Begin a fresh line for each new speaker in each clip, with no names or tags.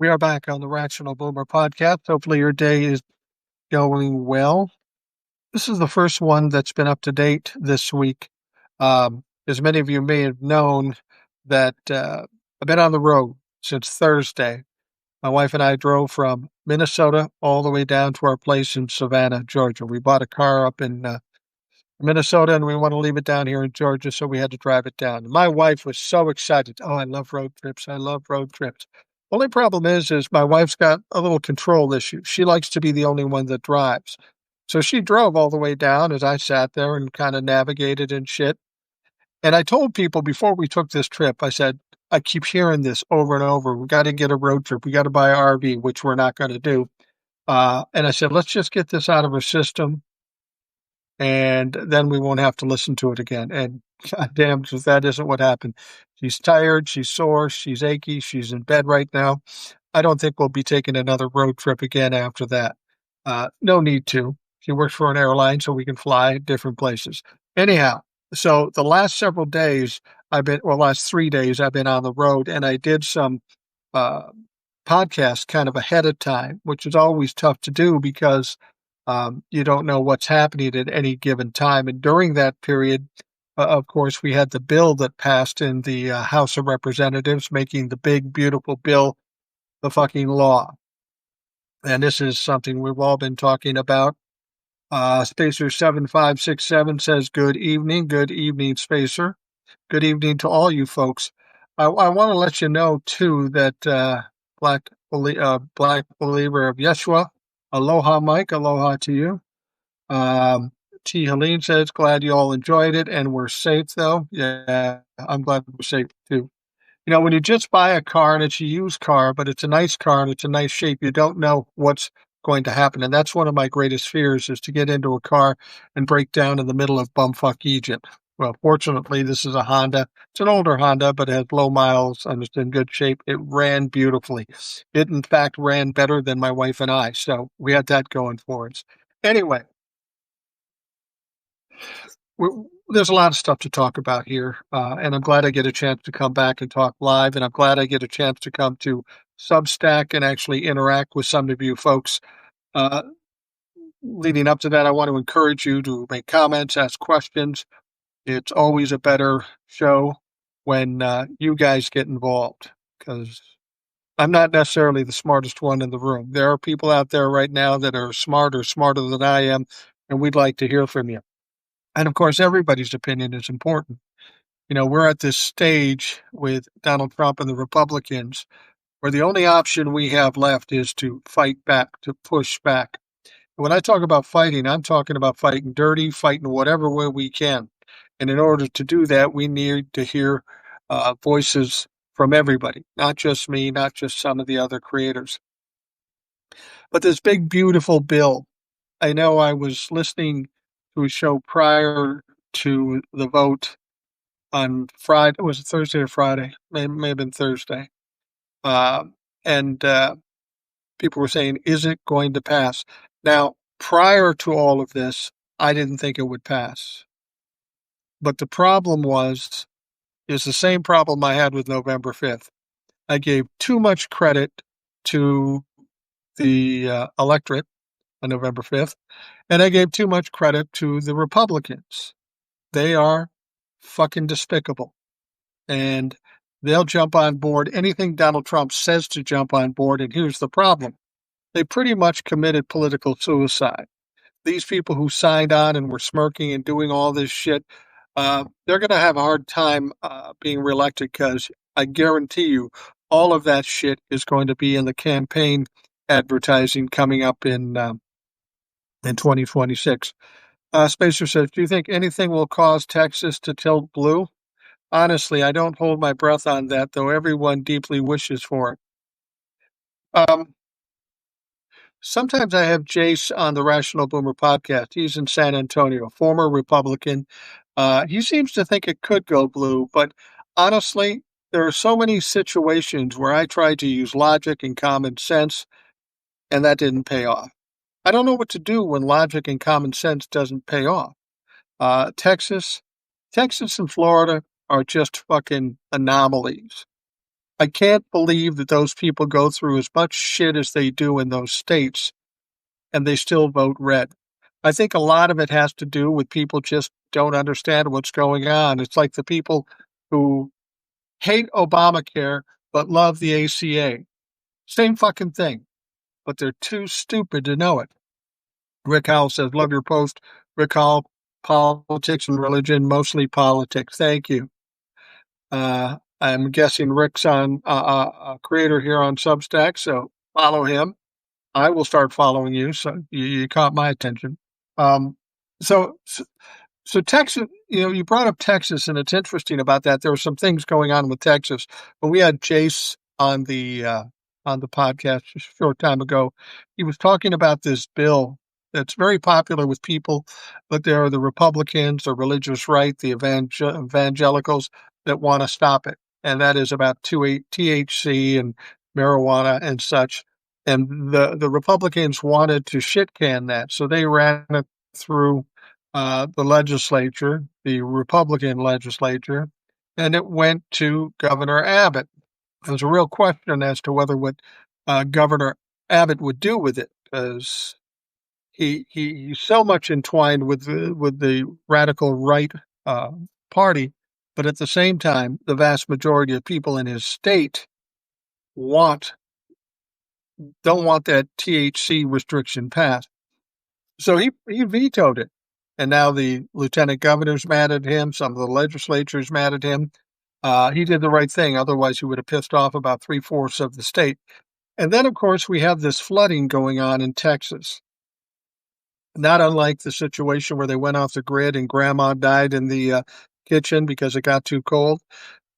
We are back on the Rational Boomer podcast. Hopefully your day is going well. This is the first one that's been up to date this week. As many of you may have known that I've been on the road since Thursday. My wife and I drove from Minnesota all the way down to our place in Savannah, Georgia. We bought a car up in Minnesota and we want to leave it down here in Georgia, so we had to drive it down. My wife was so excited. Oh, I love road trips. I love road trips. Only problem is my wife's got a little control issue. She likes to be the only one that drives. So she drove all the way down as I sat there and kind of navigated and shit. And I told people before we took this trip, I said, I keep hearing this over and over. We got to get a road trip. We got to buy an RV, which we're not going to do. And I said, let's just get this out of our system, and then we won't have to listen to it again. And goddamn, if that isn't what happened. She's tired, she's sore, she's achy, she's in bed right now. I don't think we'll be taking another road trip again after that. No need to. She works for an airline, so we can fly different places. Anyhow, so the last several days last 3 days I've been on the road, and I did some podcasts kind of ahead of time, which is always tough to do because you don't know what's happening at any given time. And during that period, of course, we had the bill that passed in the House of Representatives, making the big, beautiful bill the fucking law. And this is something we've all been talking about. Spacer7567 says, good evening, Spacer. Good evening to all you folks. I want to let you know, too, that Black Believer of Yeshua, aloha, Mike, aloha to you. T. Helene says, glad you all enjoyed it and we're safe, though. Yeah, I'm glad we're safe, too. You know, when you just buy a car and it's a used car, but it's a nice car and it's a nice shape, you don't know what's going to happen. And that's one of my greatest fears, is to get into a car and break down in the middle of bumfuck Egypt. Well, fortunately, this is a Honda. It's an older Honda, but it has low miles and it's in good shape. It ran beautifully. It, in fact, ran better than my wife and I. So we had that going for us. Anyway, there's a lot of stuff to talk about here, and I'm glad I get a chance to come back and talk live, and I'm glad I get a chance to come to Substack and actually interact with some of you folks. Leading up to that, I want to encourage you to make comments, ask questions. It's always a better show when you guys get involved, because I'm not necessarily the smartest one in the room. There are people out there right now that are smarter than I am, and we'd like to hear from you. And of course, everybody's opinion is important. You know, we're at this stage with Donald Trump and the Republicans where the only option we have left is to fight back, to push back. When I talk about fighting, I'm talking about fighting dirty, fighting whatever way we can. And in order to do that, we need to hear voices from everybody, not just me, not just some of the other creators. But this big, beautiful bill, I know I was listening to a show prior to the vote on Friday. Was it Thursday or Friday? May have been Thursday. And people were saying, is it going to pass? Now, prior to all of this, I didn't think it would pass. But the problem is the same problem I had with November 5th. I gave too much credit to the electorate on November 5th, and I gave too much credit to the Republicans. They are fucking despicable, and they'll jump on board anything Donald Trump says to jump on board, and here's the problem. They pretty much committed political suicide. These people who signed on and were smirking and doing all this shit, they're going to have a hard time being reelected, because I guarantee you all of that shit is going to be in the campaign advertising coming up in 2026. Spacer says, do you think anything will cause Texas to tilt blue? Honestly, I don't hold my breath on that, though everyone deeply wishes for it. Sometimes I have Jace on the Rational Boomer podcast. He's in San Antonio, former Republican. He seems to think it could go blue, but honestly, there are so many situations where I tried to use logic and common sense, and that didn't pay off. I don't know what to do when logic and common sense doesn't pay off. Texas and Florida are just fucking anomalies. I can't believe that those people go through as much shit as they do in those states and they still vote red. I think a lot of it has to do with people just don't understand what's going on. It's like the people who hate Obamacare but love the ACA. Same fucking thing, but they're too stupid to know it. Rick Howell says, love your post. Rick Howell, politics and religion, mostly politics. Thank you. I'm guessing Rick's a creator here on Substack, so follow him. I will start following you, so you caught my attention. Um, so, so Texas, you brought up Texas, and it's interesting about that. There were some things going on with Texas. When we had Jace on the podcast just a short time ago, he was talking about this bill that's very popular with people, but there are the Republicans, the religious right, the evangelicals that want to stop it, and that is about THC and marijuana and such. And the Republicans wanted to shit can that, so they ran it through the legislature, the Republican legislature, and it went to Governor Abbott. There's a real question as to whether what Governor Abbott would do with it, because he's so much entwined with the radical right party, but at the same time, the vast majority of people in his state don't want that THC restriction passed. So he vetoed it. And now the lieutenant governor's mad at him. Some of the legislature's mad at him. He did the right thing. Otherwise, he would have pissed off about 3/4 of the state. And then, of course, we have this flooding going on in Texas. Not unlike the situation where they went off the grid and grandma died in the kitchen because it got too cold.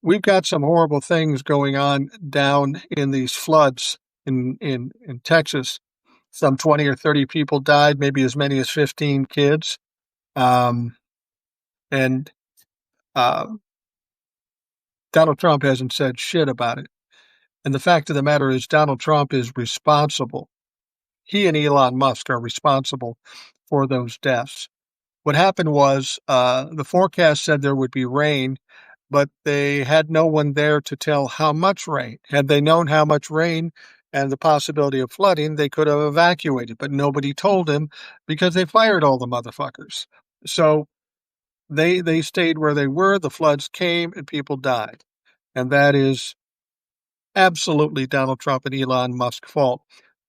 We've got some horrible things going on down in these floods in Texas. Some 20 or 30 people died, maybe as many as 15 kids. And Donald Trump hasn't said shit about it. And the fact of the matter is Donald Trump is responsible. He and Elon Musk are responsible for those deaths. What happened was the forecast said there would be rain, but they had no one there to tell how much rain. Had they known how much rain and the possibility of flooding, they could have evacuated, but nobody told him because they fired all the motherfuckers. So they stayed where they were, the floods came, and people died. And that is absolutely Donald Trump and Elon Musk's fault.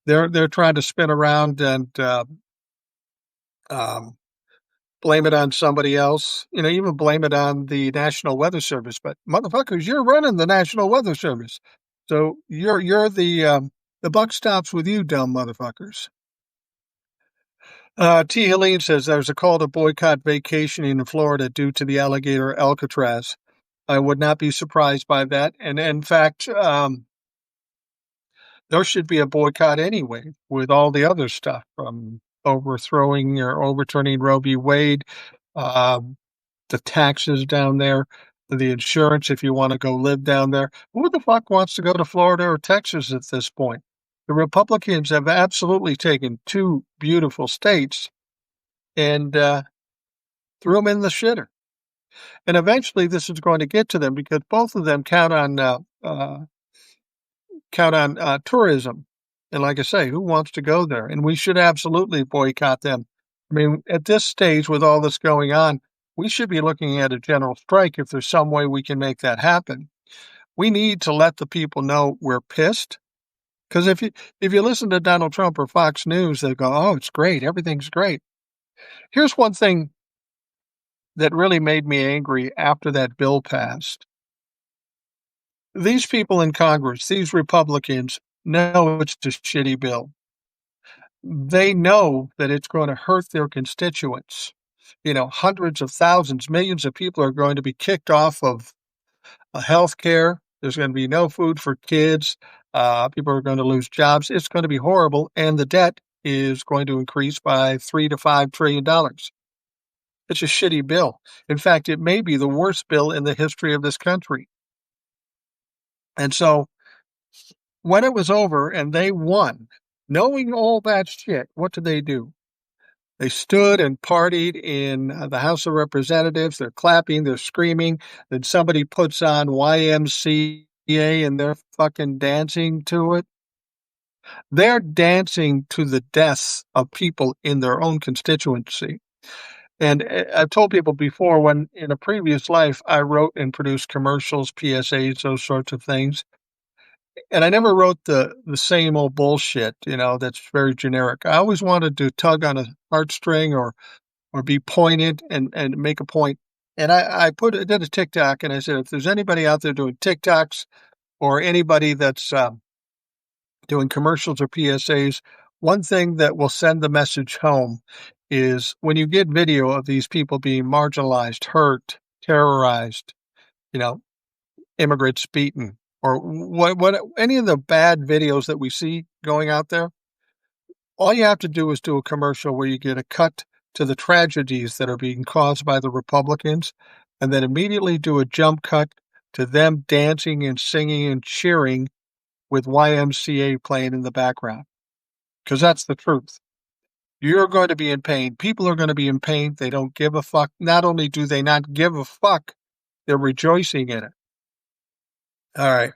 They're trying to spin around and blame it on somebody else, even blame it on the National Weather Service. But motherfuckers, you're running the National Weather Service. So you're the buck stops with you, dumb motherfuckers. T. Helene says there's a call to boycott vacationing in Florida due to the alligator Alcatraz. I would not be surprised by that. And in fact, there should be a boycott anyway with all the other stuff from overthrowing or overturning Roe v. Wade, the taxes down there, the insurance if you want to go live down there. Who the fuck wants to go to Florida or Texas at this point? The Republicans have absolutely taken two beautiful states and threw them in the shitter. And eventually this is going to get to them because both of them count on tourism. And like I say, who wants to go there? And we should absolutely boycott them. I mean, at this stage with all this going on, we should be looking at a general strike if there's some way we can make that happen. We need to let the people know we're pissed. Because if you listen to Donald Trump or Fox News, they go, oh, it's great. Everything's great. Here's one thing that really made me angry after that bill passed. These people in Congress, these Republicans, know it's a shitty bill. They know that it's going to hurt their constituents. Hundreds of thousands, millions of people are going to be kicked off of health care. There's going to be no food for kids. People are going to lose jobs. It's going to be horrible. And the debt is going to increase by $3 to $5 trillion. It's a shitty bill. In fact, it may be the worst bill in the history of this country. And so when it was over and they won, knowing all that shit, what did they do? They stood and partied in the House of Representatives. They're clapping, they're screaming. Then somebody puts on YMCA and they're fucking dancing to it. They're dancing to the deaths of people in their own constituency. And I've told people before, when in a previous life I wrote and produced commercials, PSAs, those sorts of things. And I never wrote the same old bullshit, that's very generic. I always wanted to tug on a heartstring or be pointed and make a point. And I did a TikTok, and I said, if there's anybody out there doing TikToks or anybody that's doing commercials or PSAs, one thing that will send the message home is when you get video of these people being marginalized, hurt, terrorized, immigrants beaten, or what any of the bad videos that we see going out there, all you have to do is do a commercial where you get a cut to the tragedies that are being caused by the Republicans, and then immediately do a jump cut to them dancing and singing and cheering with YMCA playing in the background. Because that's the truth. You're going to be in pain. People are going to be in pain. They don't give a fuck. Not only do they not give a fuck, they're rejoicing in it. All right.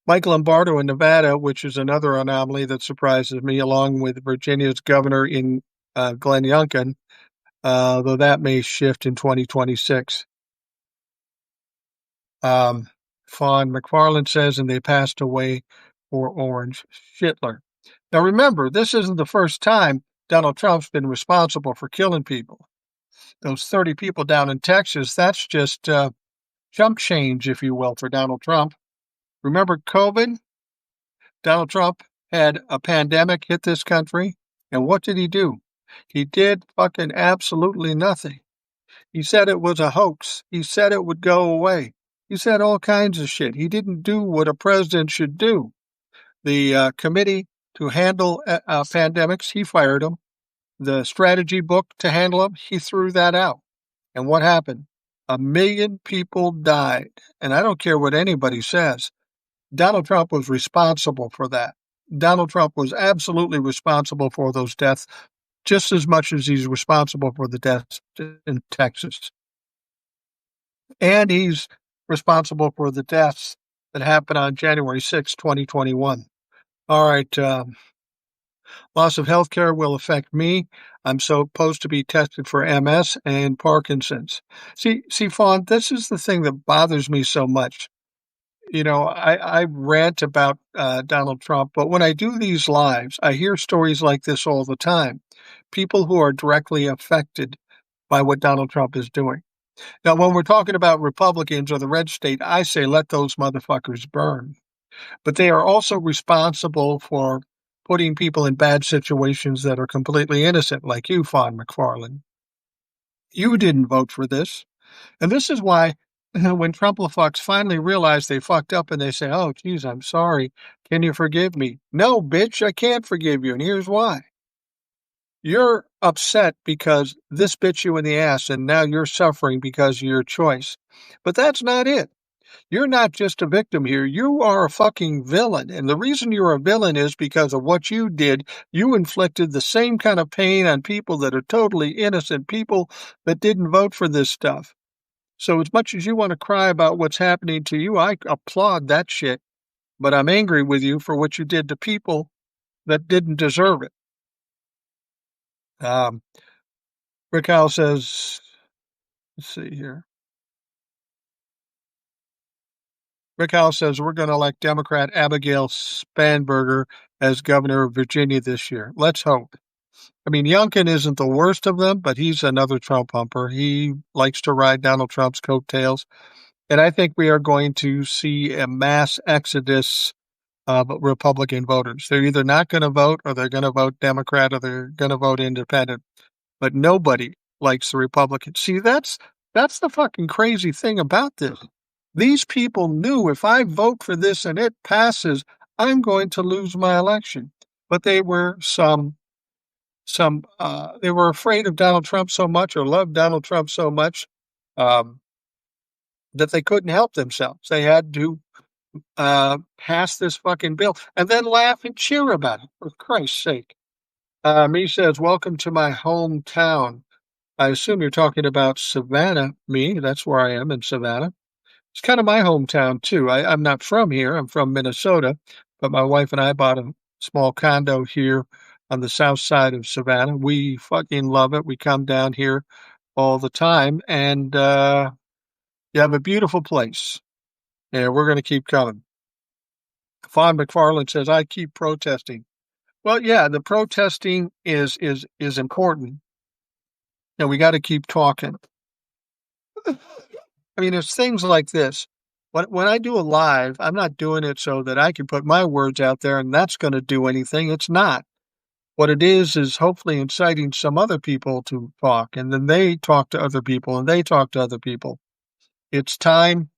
Mike Lombardo in Nevada, which is another anomaly that surprises me, along with Virginia's governor in Glenn Youngkin, though that may shift in 2026. Fawn McFarland says, and they passed away for Orange Schittler. Now remember, this isn't the first time Donald Trump's been responsible for killing people. Those 30 people down in Texas, that's just jump change, if you will, for Donald Trump. Remember COVID? Donald Trump had a pandemic hit this country, and what did he do? He did fucking absolutely nothing. He said it was a hoax. He said it would go away. He said all kinds of shit. He didn't do what a president should do. The committee to handle pandemics, he fired them. The strategy book to handle them, he threw that out. And what happened? 1 million people died. And I don't care what anybody says. Donald Trump was responsible for that. Donald Trump was absolutely responsible for those deaths, just as much as he's responsible for the deaths in Texas. And he's responsible for the deaths that happened on January 6, 2021. All right. Loss of health care will affect me. I'm supposed to be tested for MS and Parkinson's. See, Fawn, this is the thing that bothers me so much. I rant about Donald Trump, but when I do these lives, I hear stories like this all the time. People who are directly affected by what Donald Trump is doing. Now, when we're talking about Republicans or the red state, I say let those motherfuckers burn. But they are also responsible for putting people in bad situations that are completely innocent, like you, Fawn McFarland. You didn't vote for this. And this is why when Trumplefucks finally realize they fucked up and they say, oh, geez, I'm sorry. Can you forgive me? No, bitch, I can't forgive you. And here's why. You're upset because this bit you in the ass, and now you're suffering because of your choice. But that's not it. You're not just a victim here. You are a fucking villain. And the reason you're a villain is because of what you did. You inflicted the same kind of pain on people that are totally innocent, people that didn't vote for this stuff. So as much as you want to cry about what's happening to you, I applaud that shit. But I'm angry with you for what you did to people that didn't deserve it. Rick Howell says, let's see here. Rick Howell says, we're going to elect Democrat Abigail Spanberger as governor of Virginia this year. Let's hope. I mean, Youngkin isn't the worst of them, but he's another Trump humper. He likes to ride Donald Trump's coattails. And I think we are going to see a mass exodus of Republican voters. They're either not going to vote, or they're going to vote Democrat, or they're going to vote independent. But nobody likes the Republicans. See, that's the fucking crazy thing about this. These people knew if I vote for this and it passes, I'm going to lose my election. But they were they were afraid of Donald Trump so much, or loved Donald Trump so much, that they couldn't help themselves. They had to pass this fucking bill and then laugh and cheer about it, for Christ's sake. Me says, welcome to my hometown. I assume you're talking about Savannah. Me, that's where I am, in Savannah. It's kind of my hometown too. I'm not from here. I'm from Minnesota, but my wife and I bought a small condo here on the south side of Savannah. We fucking love it. We come down here all the time, and you have a beautiful place. Yeah, we're going to keep coming. Fawn McFarland says, "I keep protesting." Well, yeah, the protesting is important, and we got to keep talking. I mean, it's things like this. When I do a live, I'm not doing it so that I can put my words out there and that's going to do anything. It's not. What it is hopefully inciting some other people to talk, and then they talk to other people, and they talk to other people. It's time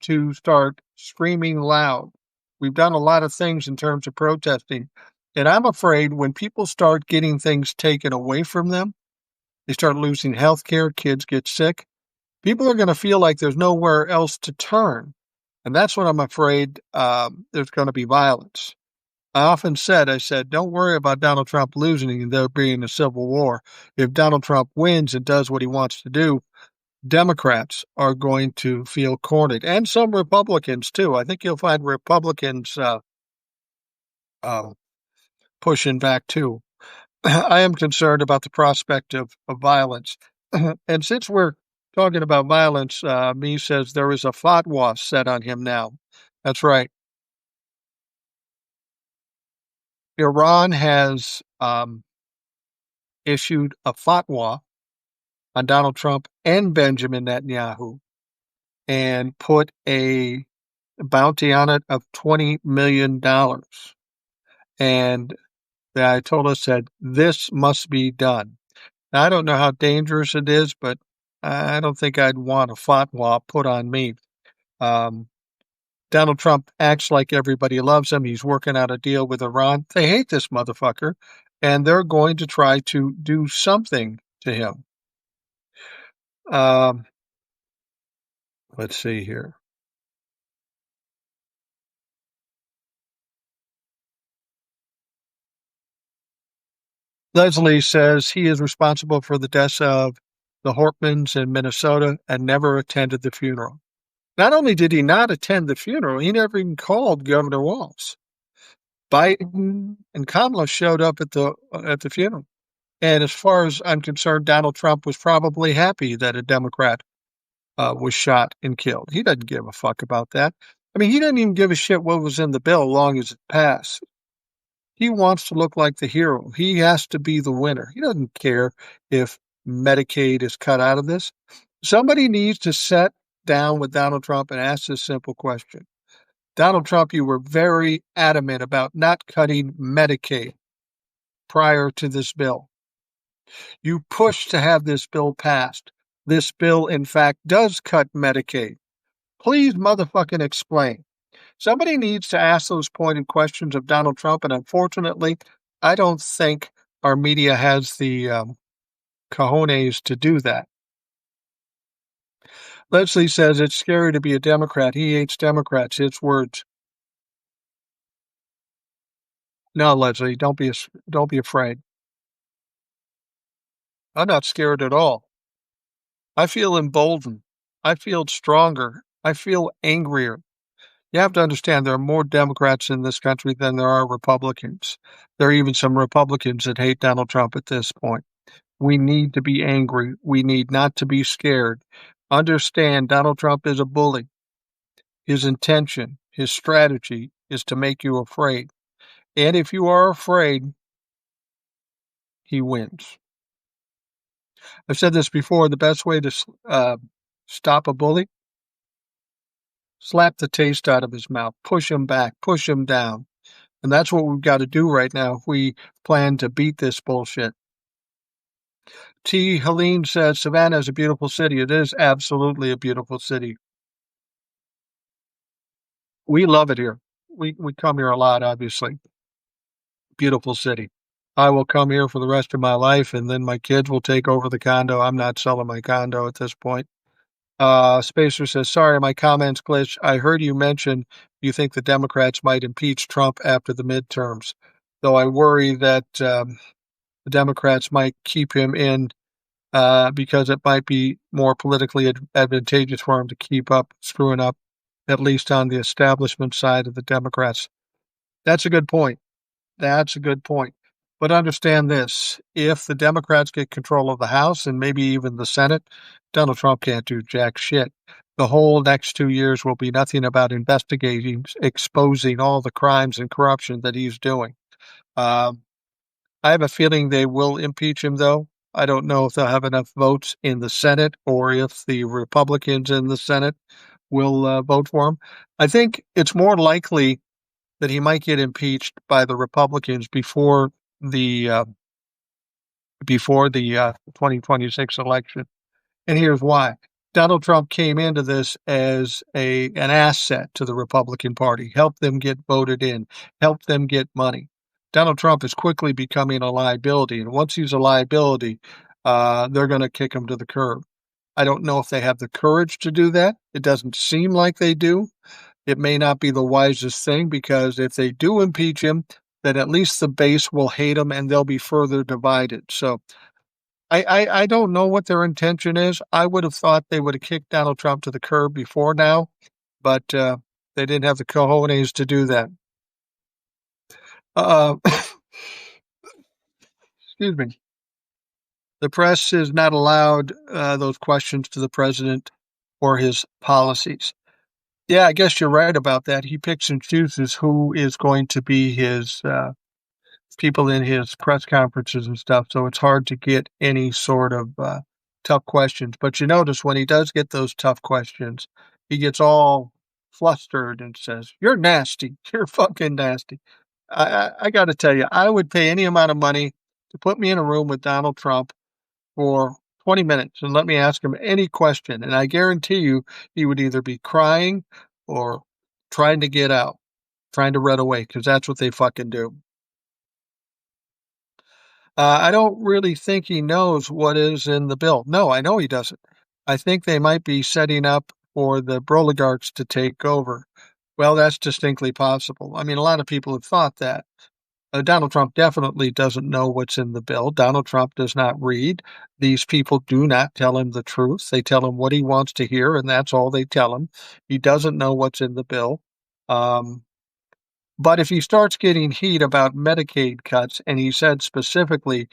to start screaming loud. We've done a lot of things in terms of protesting, and I'm afraid when people start getting things taken away from them, they start losing health care, kids get sick, people are going to feel like there's nowhere else to turn. And that's what I'm afraid there's going to be violence. I said, don't worry about Donald Trump losing and there being a civil war. If Donald Trump wins and does what he wants to do, Democrats are going to feel cornered, and some Republicans too. I think you'll find Republicans pushing back too. I am concerned about the prospect of violence. And since we're talking about violence, me says there is a fatwa set on him now. That's right. Iran has issued a fatwa on Donald Trump and Benjamin Netanyahu and put a bounty on it of $20 million. And the Ayatollah said, this must be done. Now, I don't know how dangerous it is, but I don't think I'd want a fatwa put on me. Donald Trump acts like everybody loves him. He's working out a deal with Iran. They hate this motherfucker, and they're going to try to do something to him. Let's see here. Leslie says he is responsible for the deaths of the Hortmans in Minnesota and never attended the funeral. Not only did he not attend the funeral, he never even called Governor Walz. Biden and Kamala showed up at the funeral. And as far as I'm concerned, Donald Trump was probably happy that a Democrat was shot and killed. He doesn't give a fuck about that. I mean, he doesn't even give a shit what was in the bill as long as it passed. He wants to look like the hero. He has to be the winner. He doesn't care if Medicaid is cut out of this. Somebody needs to sit down with Donald Trump and ask this simple question. Donald Trump, you were very adamant about not cutting Medicaid prior to this bill. You pushed to have this bill passed. This bill, in fact, does cut Medicaid. Please motherfucking explain. Somebody needs to ask those pointed questions of Donald Trump, and unfortunately, I don't think our media has the cojones to do that. Leslie says it's scary to be a Democrat. He hates Democrats. It's words. No, Leslie, don't be afraid. I'm not scared at all. I feel emboldened. I feel stronger. I feel angrier. You have to understand there are more Democrats in this country than there are Republicans. There are even some Republicans that hate Donald Trump at this point. We need to be angry. We need not to be scared. Understand Donald Trump is a bully. His intention, his strategy is to make you afraid. And if you are afraid, he wins. I've said this before, the best way to stop a bully, slap the taste out of his mouth, push him back, push him down. And that's what we've got to do right now if we plan to beat this bullshit. T. Helene says, Savannah is a beautiful city. It is absolutely a beautiful city. We love it here. We come here a lot, obviously. Beautiful city. I will come here for the rest of my life, and then my kids will take over the condo. I'm not selling my condo at this point. Spacer says, sorry, my comments glitched. I heard you mention you think the Democrats might impeach Trump after the midterms, though I worry that the Democrats might keep him in because it might be more politically advantageous for him to keep up screwing up, at least on the establishment side of the Democrats. That's a good point. That's a good point. But understand this, if the Democrats get control of the House and maybe even the Senate, Donald Trump can't do jack shit. The whole next 2 years will be nothing about investigating, exposing all the crimes and corruption that he's doing. Um, I have a feeling they will impeach him, though. I don't know if they'll have enough votes in the Senate or if the Republicans in the Senate will vote for him. I think it's more likely that he might get impeached by the Republicans the uh, before the 2026 election. And here's why. Donald Trump came into this as an asset to the Republican Party, helped them get voted in, helped them get money. Donald Trump is quickly becoming a liability, and once he's a liability, they're going to kick him to the curb. I don't know if they have the courage to do that. It doesn't seem like they do. It may not be the wisest thing because if they do impeach him, then at least the base will hate him and they'll be further divided. So I don't know what their intention is. I would have thought they would have kicked Donald Trump to the curb before now, but they didn't have the cojones to do that. Uh, excuse me. The press is not allowed those questions to the president or his policies. Yeah, I guess you're right about that. He picks and chooses who is going to be his people in his press conferences and stuff, so it's hard to get any sort of tough questions. But you notice when he does get those tough questions, he gets all flustered and says, "You're nasty. You're fucking nasty." I got to tell you, I would pay any amount of money to put me in a room with Donald Trump for 20 minutes and let me ask him any question, and I guarantee you he would either be crying or trying to get out, trying to run away, because that's what they fucking do. I don't really think he knows what is in the bill. No, I know he doesn't. I think they might be setting up for the oligarchs to take over. Well, that's distinctly possible. I mean, a lot of people have thought that. Donald Trump definitely doesn't know what's in the bill. Donald Trump does not read. These people do not tell him the truth. They tell him what he wants to hear, and that's all they tell him. He doesn't know what's in the bill. But if he starts getting heat about Medicaid cuts, and he said specifically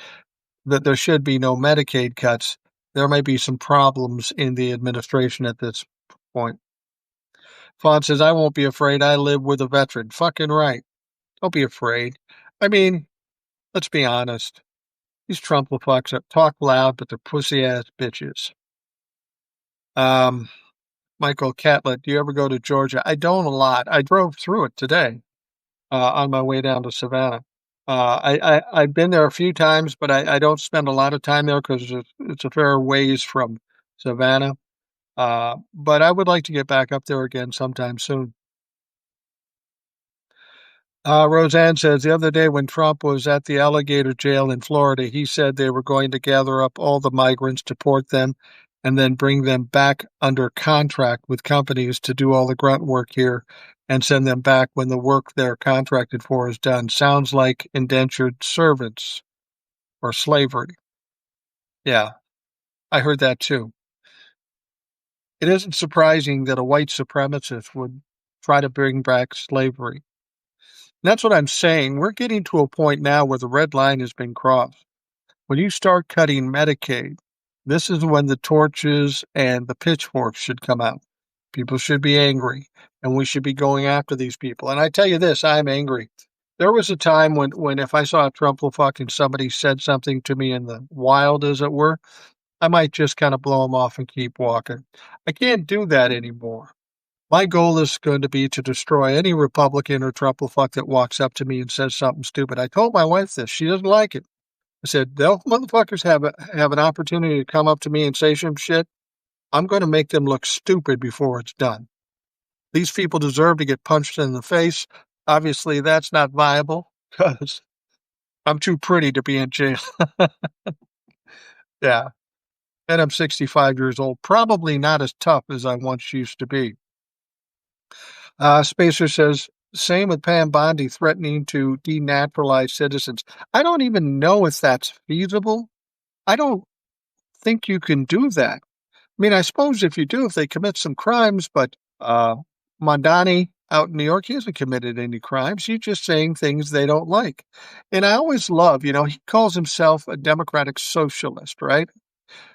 that there should be no Medicaid cuts, there may be some problems in the administration at this point. Fawn says, I won't be afraid. I live with a veteran. Fucking right. Don't be afraid. I mean, let's be honest. These Trump fucks talk loud, but they're pussy-ass bitches. Michael Catlett, do you ever go to Georgia? I don't a lot. I drove through it today on my way down to Savannah. I've been there a few times, but I don't spend a lot of time there because it's a fair ways from Savannah. But I would like to get back up there again sometime soon. Roseanne says, the other day when Trump was at the alligator jail in Florida, he said they were going to gather up all the migrants, deport them, and then bring them back under contract with companies to do all the grunt work here and send them back when the work they're contracted for is done. Sounds like indentured servants or slavery. Yeah, I heard that too. It isn't surprising that a white supremacist would try to bring back slavery. That's what I'm saying. We're getting to a point now where the red line has been crossed. When you start cutting Medicaid, this is when the torches and the pitchforks should come out. People should be angry, and we should be going after these people. And I tell you this, I'm angry. There was a time when if I saw a Trump fuck and somebody said something to me in the wild, as it were, I might just kind of blow them off and keep walking. I can't do that anymore. My goal is going to be to destroy any Republican or Trump fuck that walks up to me and says something stupid. I told my wife this. She doesn't like it. I said, those motherfuckers have an opportunity to come up to me and say some shit. I'm going to make them look stupid before it's done. These people deserve to get punched in the face. Obviously, that's not viable because I'm too pretty to be in jail. Yeah. And I'm 65 years old. Probably not as tough as I once used to be. Spacer says, same with Pam Bondi threatening to denaturalize citizens. I don't even know if that's feasible. I don't think you can do that. I mean, I suppose if you do, if they commit some crimes, but Mondani out in New York, he hasn't committed any crimes. He's just saying things they don't like. And I always love, he calls himself a democratic socialist, right?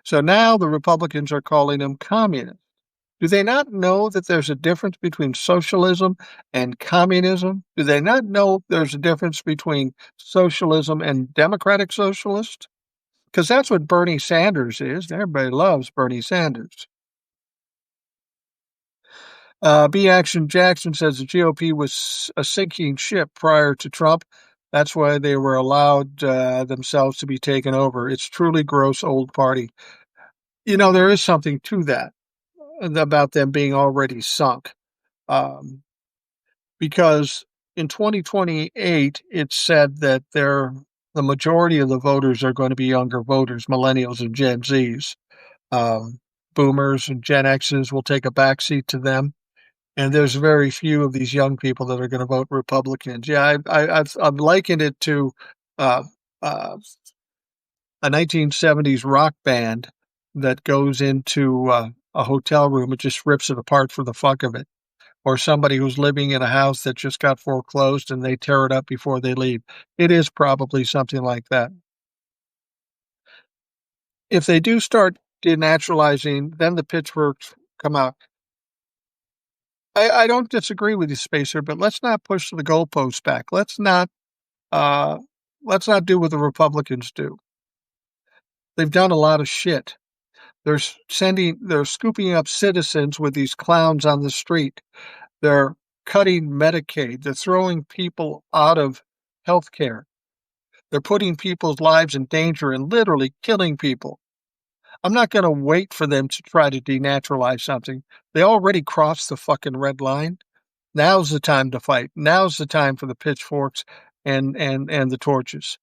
So now the Republicans are calling him communist. Do they not know that there's a difference between socialism and communism? Do they not know there's a difference between socialism and democratic socialist? Because that's what Bernie Sanders is. Everybody loves Bernie Sanders. B. Action Jackson says the GOP was a sinking ship prior to Trump. That's why they were allowed themselves to be taken over. It's truly gross old party. There is something to that about them being already sunk. Because in 2028, it's said that the majority of the voters are going to be younger voters, millennials and Gen Zs. Boomers and Gen Xs will take a backseat to them. And there's very few of these young people that are going to vote Republicans. Yeah, I've likened it to uh, a 1970s rock band that goes into a hotel room and just rips it apart for the fuck of it. Or somebody who's living in a house that just got foreclosed and they tear it up before they leave. It is probably something like that. If they do start denaturalizing, then the pitchforks come out. I don't disagree with you, Spacer, but let's not push the goalposts back. Let's not do what the Republicans do. They've done a lot of shit. They're scooping up citizens with these clowns on the street. They're cutting Medicaid. They're throwing people out of health care. They're putting people's lives in danger and literally killing people. I'm not going to wait for them to try to denaturalize something. They already crossed the fucking red line. Now's the time to fight. Now's the time for the pitchforks and the torches.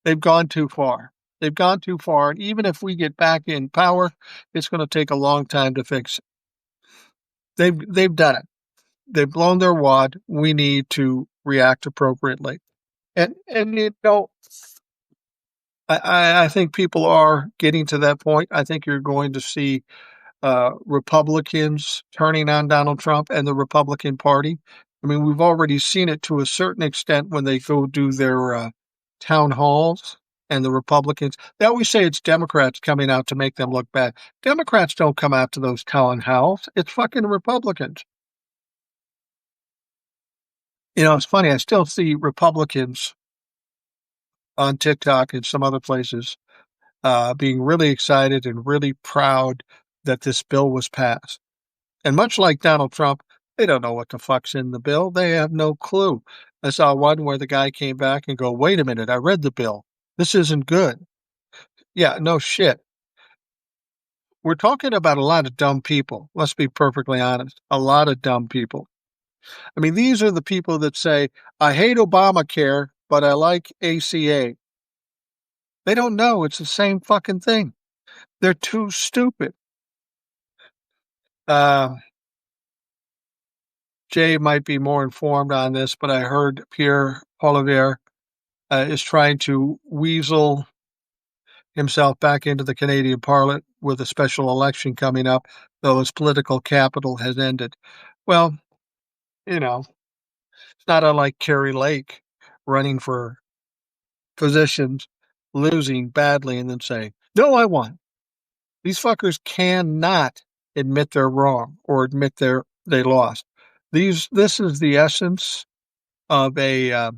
They've gone too far. They've gone too far. And even if we get back in power, it's going to take a long time to fix it. They've done it. They've blown their wad. We need to react appropriately. And I think people are getting to that point. I think you're going to see Republicans turning on Donald Trump and the Republican Party. I mean, we've already seen it to a certain extent when they go do their town halls and the Republicans. They always say it's Democrats coming out to make them look bad. Democrats don't come out to those town halls. It's fucking Republicans. It's funny. I still see Republicans on TikTok and some other places being really excited and really proud that this bill was passed. And much like Donald Trump, they don't know what the fuck's in the bill. They have no clue. I saw one where the guy came back and go, wait a minute, I read the bill. This isn't good. Yeah, no shit. We're talking about a lot of dumb people. Let's be perfectly honest. A lot of dumb people. I mean, these are the people that say, I hate Obamacare, but I like ACA. They don't know it's the same fucking thing. They're too stupid. Jay might be more informed on this, but I heard Pierre Poilievre is trying to weasel himself back into the Canadian Parliament with a special election coming up, though his political capital has ended. Well, it's not unlike Kerry Lake running for positions, losing badly, and then saying, no, I won. These fuckers cannot admit they're wrong or admit they lost. This is the essence of a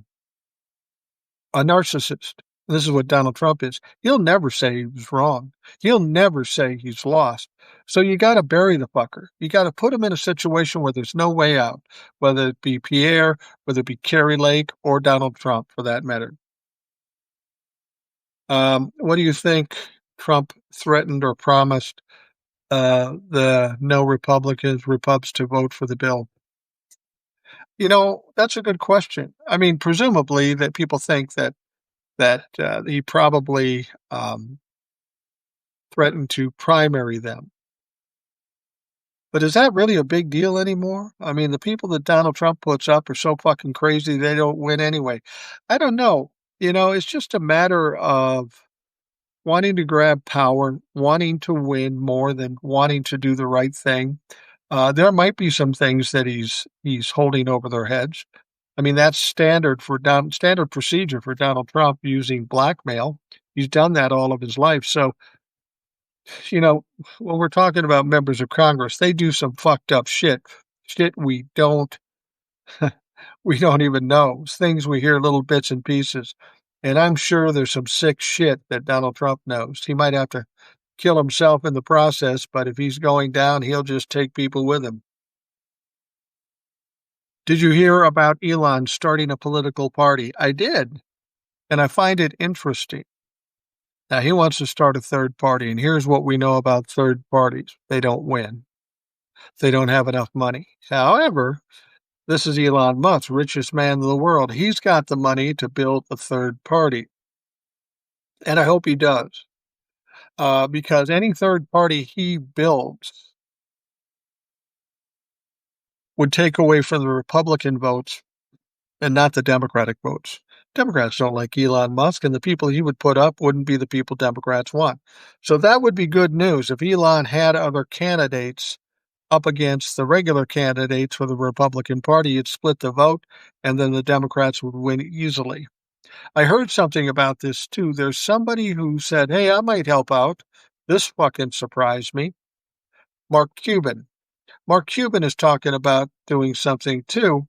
narcissist. This is what Donald Trump is. He'll never say he was wrong. He'll never say he's lost. So you got to bury the fucker. You got to put him in a situation where there's no way out, whether it be Pierre, whether it be Kerry Lake, or Donald Trump, for that matter. What do you think Trump threatened or promised the no Republicans to vote for the bill? That's a good question. I mean, presumably that people think that he probably threatened to primary them. But is that really a big deal anymore? I mean, the people that Donald Trump puts up are so fucking crazy they don't win anyway. I don't know. It's just a matter of wanting to grab power, wanting to win more than wanting to do the right thing. There might be some things that he's holding over their heads. I mean, that's standard procedure for Donald Trump using blackmail. He's done that all of his life. So, you know, when we're talking about members of Congress, they do some fucked up shit we don't even know. It's things we hear little bits and pieces. And I'm sure there's some sick shit that Donald Trump knows. He might have to kill himself in the process, but if he's going down, he'll just take people with him. Did you hear about Elon starting a political party? I did, and I find it interesting. Now, he wants to start a third party, and here's what we know about third parties. They don't win. They don't have enough money. However, this is Elon Musk, richest man in the world. He's got the money to build a third party, and I hope he does, because any third party he builds would take away from the Republican votes and not the Democratic votes. Democrats don't like Elon Musk, and the people he would put up wouldn't be the people Democrats want. So that would be good news if Elon had other candidates up against the regular candidates for the Republican Party. You'd split the vote, and then the Democrats would win easily. I heard something about this, too. There's somebody who said, hey, I might help out. This fucking surprised me. Mark Cuban. Mark Cuban is talking about doing something, too,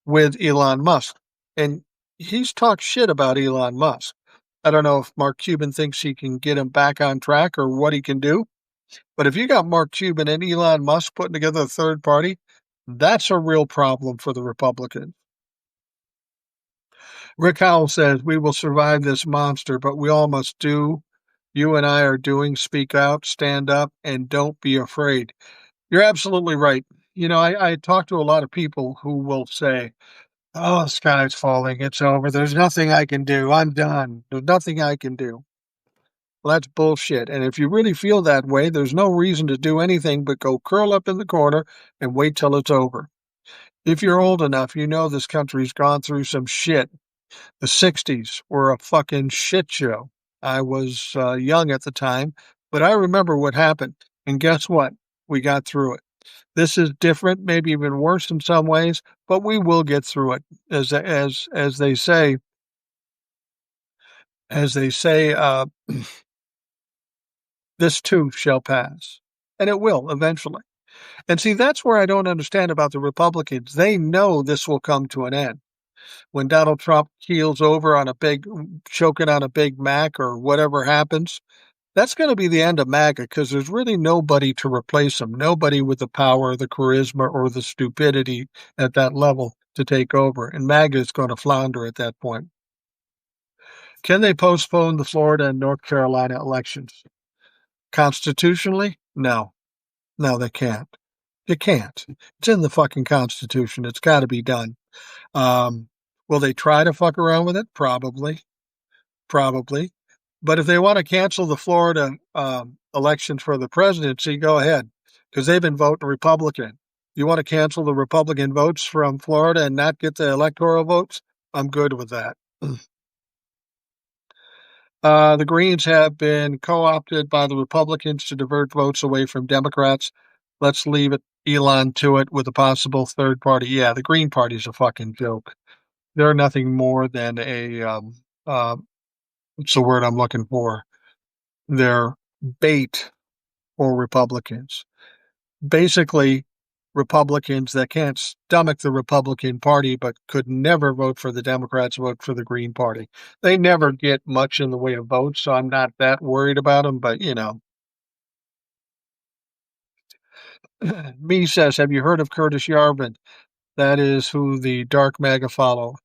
with Elon Musk. And he's talked shit about Elon Musk. I don't know if Mark Cuban thinks he can get him back on track or what he can do. But if you got Mark Cuban and Elon Musk putting together a third party, that's a real problem for the Republicans. Rick Howell says, we will survive this monster, but we all must do. You and I are doing, speak out, stand up, and don't be afraid. You're absolutely right. You know, I talk to a lot of people who will say, oh, the sky's falling. It's over. There's nothing I can do. I'm done. There's nothing I can do. Well, that's bullshit. And if you really feel that way, there's no reason to do anything but go curl up in the corner and wait till it's over. If you're old enough, you know this country's gone through some shit. The 60s were a fucking shit show. I was young at the time, but I remember what happened. And guess what? We got through it. This is different, maybe even worse in some ways, but we will get through it. As they say, this too shall pass, and it will eventually. And see, that's where I don't understand about the Republicans. They know this will come to an end. When Donald Trump keels over on choking on a Big Mac or whatever happens, that's going to be the end of MAGA because there's really nobody to replace him. Nobody with the power, the charisma, or the stupidity at that level to take over. And MAGA is going to flounder at that point. Can they postpone the Florida and North Carolina elections? Constitutionally? No. No, they can't. They can't. It's in the fucking Constitution. It's got to be done. Will they try to fuck around with it? Probably. But if they want to cancel the Florida elections for the presidency, go ahead, because they've been voting Republican. You want to cancel the Republican votes from Florida and not get the electoral votes? I'm good with that. The Greens have been co-opted by the Republicans to divert votes away from Democrats. Let's leave it, Elon, to it with a possible third party. Yeah, the Green Party's a fucking joke. They're nothing more than what's the word I'm looking for? They're bait for Republicans. Basically, Republicans that can't stomach the Republican Party but could never vote for the Democrats, vote for the Green Party. They never get much in the way of votes, so I'm not that worried about them, but you know. Me says, have you heard of Curtis Yarvin? That is who the dark MAGA follow.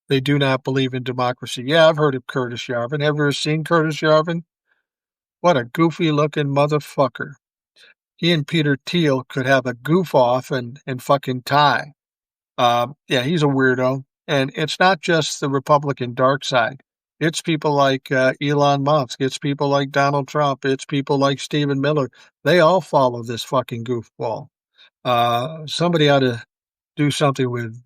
They do not believe in democracy. Yeah, I've heard of Curtis Yarvin. Have you ever seen Curtis Yarvin? What a goofy-looking motherfucker. He and Peter Thiel could have a goof off and fucking tie. Yeah, he's a weirdo. And it's not just the Republican dark side. It's people like Elon Musk. It's people like Donald Trump. It's people like Stephen Miller. They all follow this fucking goofball. Somebody ought to do something with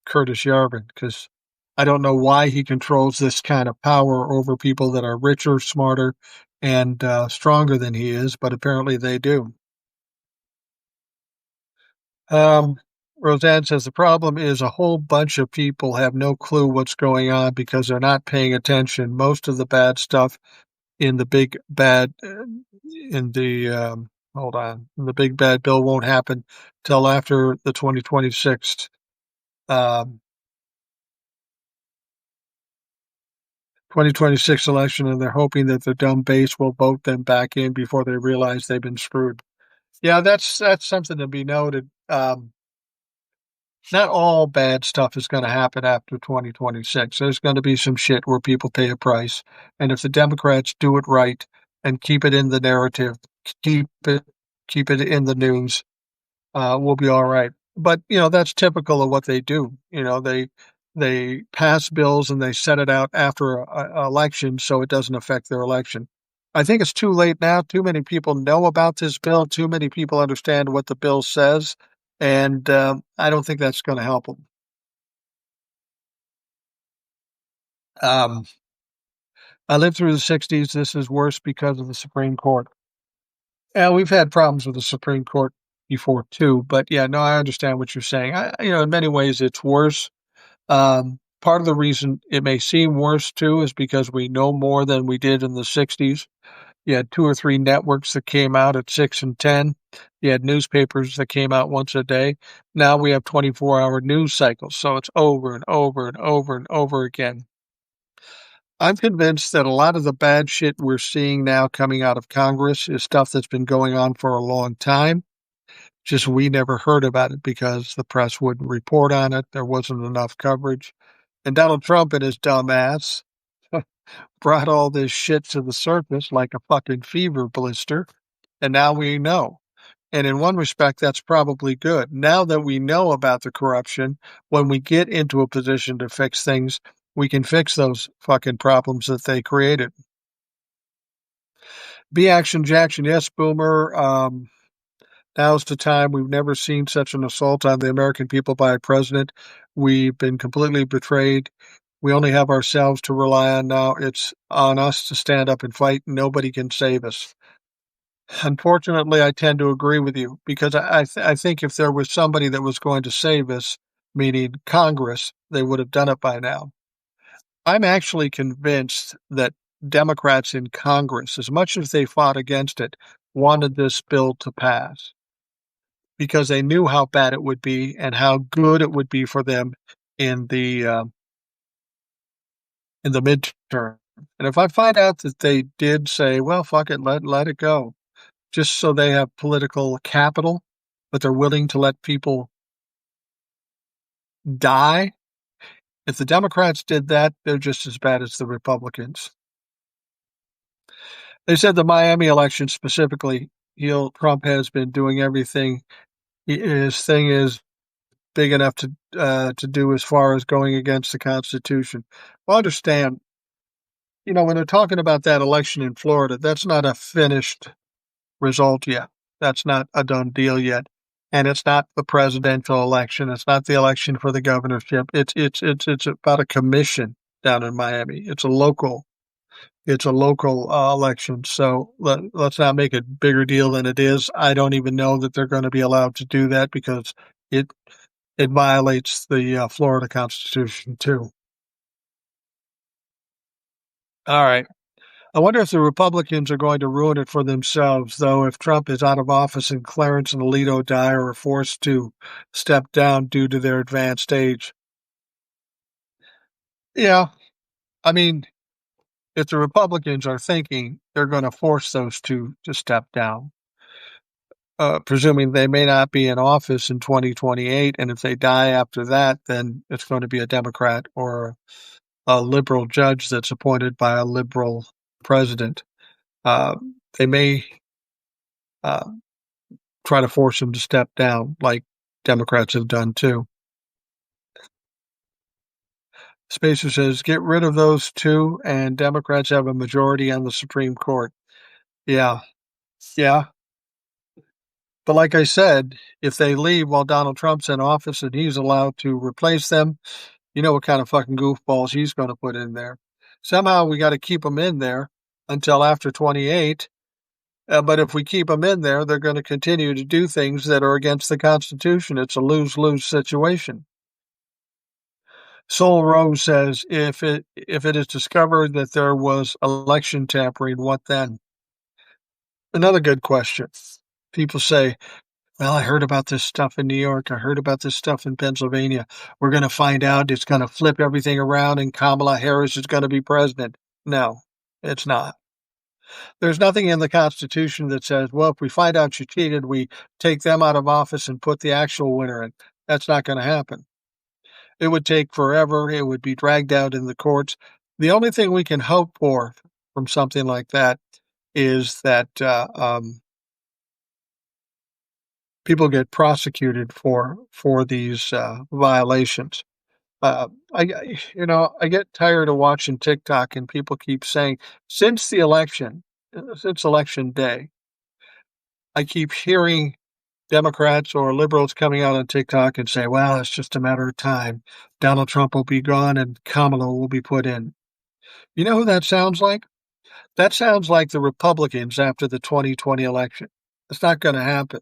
Curtis Yarvin because I don't know why he controls this kind of power over people that are richer, smarter, and stronger than he is, but apparently they do. Um, Roseanne says the problem is a whole bunch of people have no clue what's going on because they're not paying attention. Most of the bad stuff in the big bad in the hold on, the big bad bill won't happen till after the 2026 um, 2026 election, and they're hoping that the dumb base will vote them back in before they realize they've been screwed. Yeah, that's something to be noted. Not all bad stuff is going to happen after 2026. There's going to be some shit where people pay a price. And if the Democrats do it right and keep it in the narrative, keep it keep it in the news, we'll be all right. But that's typical of what they do. They pass bills and they set it out after a election so it doesn't affect their election. I think it's too late now. Too many people know about this bill. Too many people understand what the bill says, and I don't think that's going to help them. I lived through the '60s. This is worse because of the Supreme Court. And we've had problems with the Supreme Court before too, but yeah, no, I understand what you're saying. In many ways, it's worse. Part of the reason it may seem worse too is because we know more than we did in the '60s. You had 2 or 3 networks that came out at 6 and 10. You had newspapers that came out once a day. Now we have 24-hour news cycles, so it's over and over and over and over again. I'm convinced that a lot of the bad shit we're seeing now coming out of Congress is stuff that's been going on for a long time. Just we never heard about it because the press wouldn't report on it. There wasn't enough coverage. And Donald Trump and his dumb ass brought all this shit to the surface like a fucking fever blister. And now we know. And in one respect, that's probably good. Now that we know about the corruption, when we get into a position to fix things, we can fix those fucking problems that they created. B Action Jackson, yes, Boomer. Now's the time. We've never seen such an assault on the American people by a president. We've been completely betrayed. We only have ourselves to rely on now. It's on us to stand up and fight. Nobody can save us. Unfortunately, I tend to agree with you because I think if there was somebody that was going to save us, meaning Congress, they would have done it by now. I'm actually convinced that Democrats in Congress, as much as they fought against it, wanted this bill to pass because they knew how bad it would be and how good it would be for them in the midterm. And if I find out that they did say, well, fuck it, let it go, just so they have political capital, but they're willing to let people die. If the Democrats did that, they're just as bad as the Republicans. They said the Miami election specifically, Trump has been doing everything. His thing is big enough to do as far as going against the Constitution. Well, understand, when they're talking about that election in Florida, that's not a finished result yet. That's not a done deal yet. And it's not the presidential election. It's not the election for the governorship. It's about a commission down in Miami. It's a local election. So let's not make it a bigger deal than it is. I don't even know that they're going to be allowed to do that because it violates the Florida Constitution too. All right. I wonder if the Republicans are going to ruin it for themselves, though, if Trump is out of office and Clarence and Alito die or are forced to step down due to their advanced age. Yeah, I mean, if the Republicans are thinking they're going to force those two to step down, presuming they may not be in office in 2028, and if they die after that, then it's going to be a Democrat or a liberal judge that's appointed by a liberal president. They may uh, try to force him to step down, like Democrats have done too. Spacer says, get rid of those two, and Democrats have a majority on the Supreme Court. Yeah, yeah. But like I said, if they leave while Donald Trump's in office and he's allowed to replace them, You know what kind of fucking goofballs he's going to put in there. Somehow we got to keep them in there until after 28. But if we keep them in there, they're going to continue to do things that are against the Constitution. It's a lose-lose situation. Soul Rose says, if it is discovered that there was election tampering, what then? Another good question. People say, well, I heard about this stuff in New York. I heard about this stuff in Pennsylvania. We're going to find out. It's going to flip everything around and Kamala Harris is going to be president. No, it's not. There's nothing in the Constitution that says, well, if we find out you cheated, we take them out of office and put the actual winner in. That's not going to happen. It would take forever. It would be dragged out in the courts. The only thing we can hope for from something like that is that people get prosecuted for these violations. I get tired of watching TikTok and people keep saying, since election day, I keep hearing Democrats or liberals coming out on TikTok and say, well, it's just a matter of time. Donald Trump will be gone and Kamala will be put in. You know who that sounds like? That sounds like the Republicans after the 2020 election. It's not going to happen.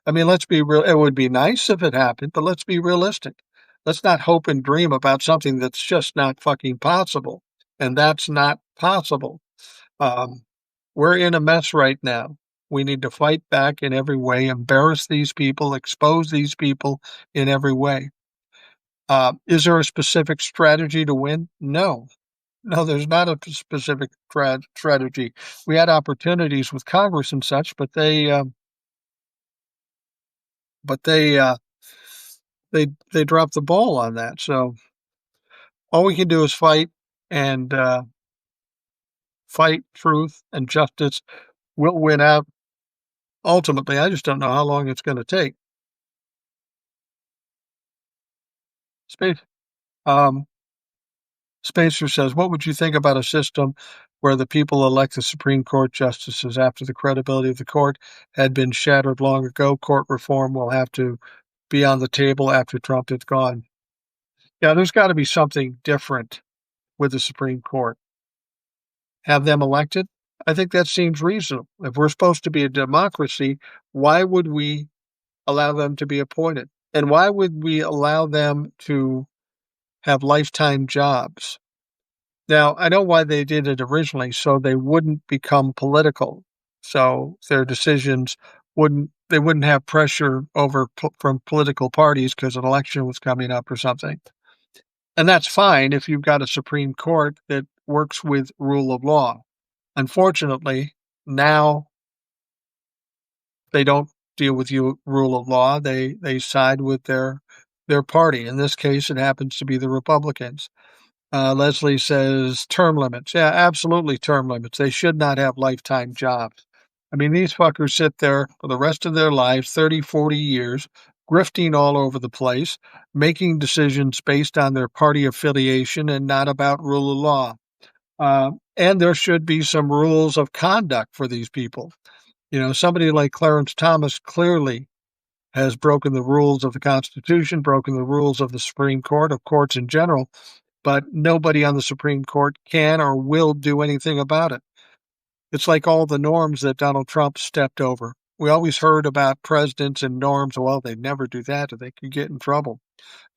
I mean, let's be real. It would be nice if it happened, but let's be realistic. Let's not hope and dream about something that's just not fucking possible. And that's not possible. We're in a mess right now. We need to fight back in every way, embarrass these people, expose these people in every way. Is there a specific strategy to win? No. No, there's not a specific strategy. We had opportunities with Congress and such, but they dropped the ball on that. So all we can do is fight and fight truth and justice. We'll win out. Ultimately, I just don't know how long it's going to take. Spacer says, what would you think about a system where the people elect the Supreme Court justices after the credibility of the court had been shattered long ago? Court reform will have to be on the table after Trump is gone. Yeah, there's got to be something different with the Supreme Court. Have them elected? I think that seems reasonable. If we're supposed to be a democracy, why would we allow them to be appointed? And why would we allow them to have lifetime jobs? Now, I know why they did it originally, so they wouldn't become political. So their decisions wouldn't have pressure from political parties because an election was coming up or something. And that's fine if you've got a Supreme Court that works with rule of law. Unfortunately, now they don't deal with rule of law. They side with their party. In this case, it happens to be the Republicans. Leslie says term limits. Yeah, absolutely term limits. They should not have lifetime jobs. I mean, these fuckers sit there for the rest of their lives, 30, 40 years, grifting all over the place, making decisions based on their party affiliation and not about rule of law. And there should be some rules of conduct for these people. You know, somebody like Clarence Thomas clearly has broken the rules of the Constitution, broken the rules of the Supreme Court, of courts in general, but nobody on the Supreme Court can or will do anything about it. It's like all the norms that Donald Trump stepped over. We always heard about presidents and norms. Well, they never do that or they could get in trouble.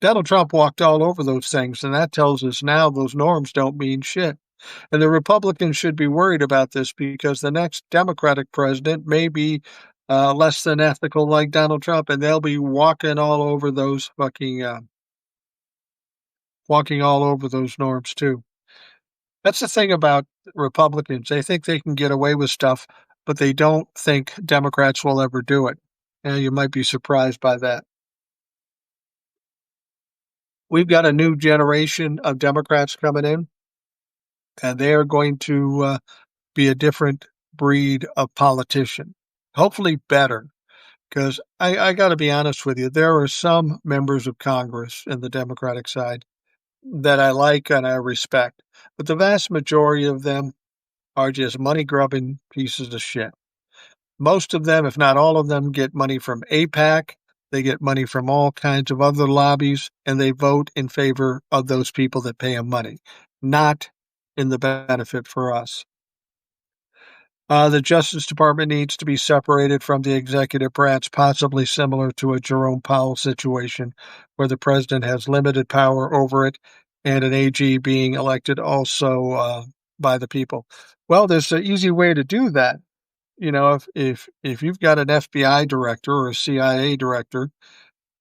Donald Trump walked all over those things, and that tells us now those norms don't mean shit. And the Republicans should be worried about this because the next Democratic president may be less than ethical like Donald Trump, and they'll be walking all over those norms too. That's the thing about Republicans. They think they can get away with stuff, but they don't think Democrats will ever do it. And you might be surprised by that. We've got a new generation of Democrats coming in, and they are going to be a different breed of politician, hopefully better. Because I got to be honest with you, there are some members of Congress in the Democratic side that I like and I respect, but the vast majority of them are just money-grubbing pieces of shit. Most of them, if not all of them, get money from AIPAC They get money from all kinds of other lobbies, and they vote in favor of those people that pay them money, not in the benefit for us. The Justice Department needs to be separated from the executive branch, possibly similar to a Jerome Powell situation, where the president has limited power over it and an AG being elected also by the people. Well, there's an easy way to do that. You know, if you've got an FBI director or a CIA director,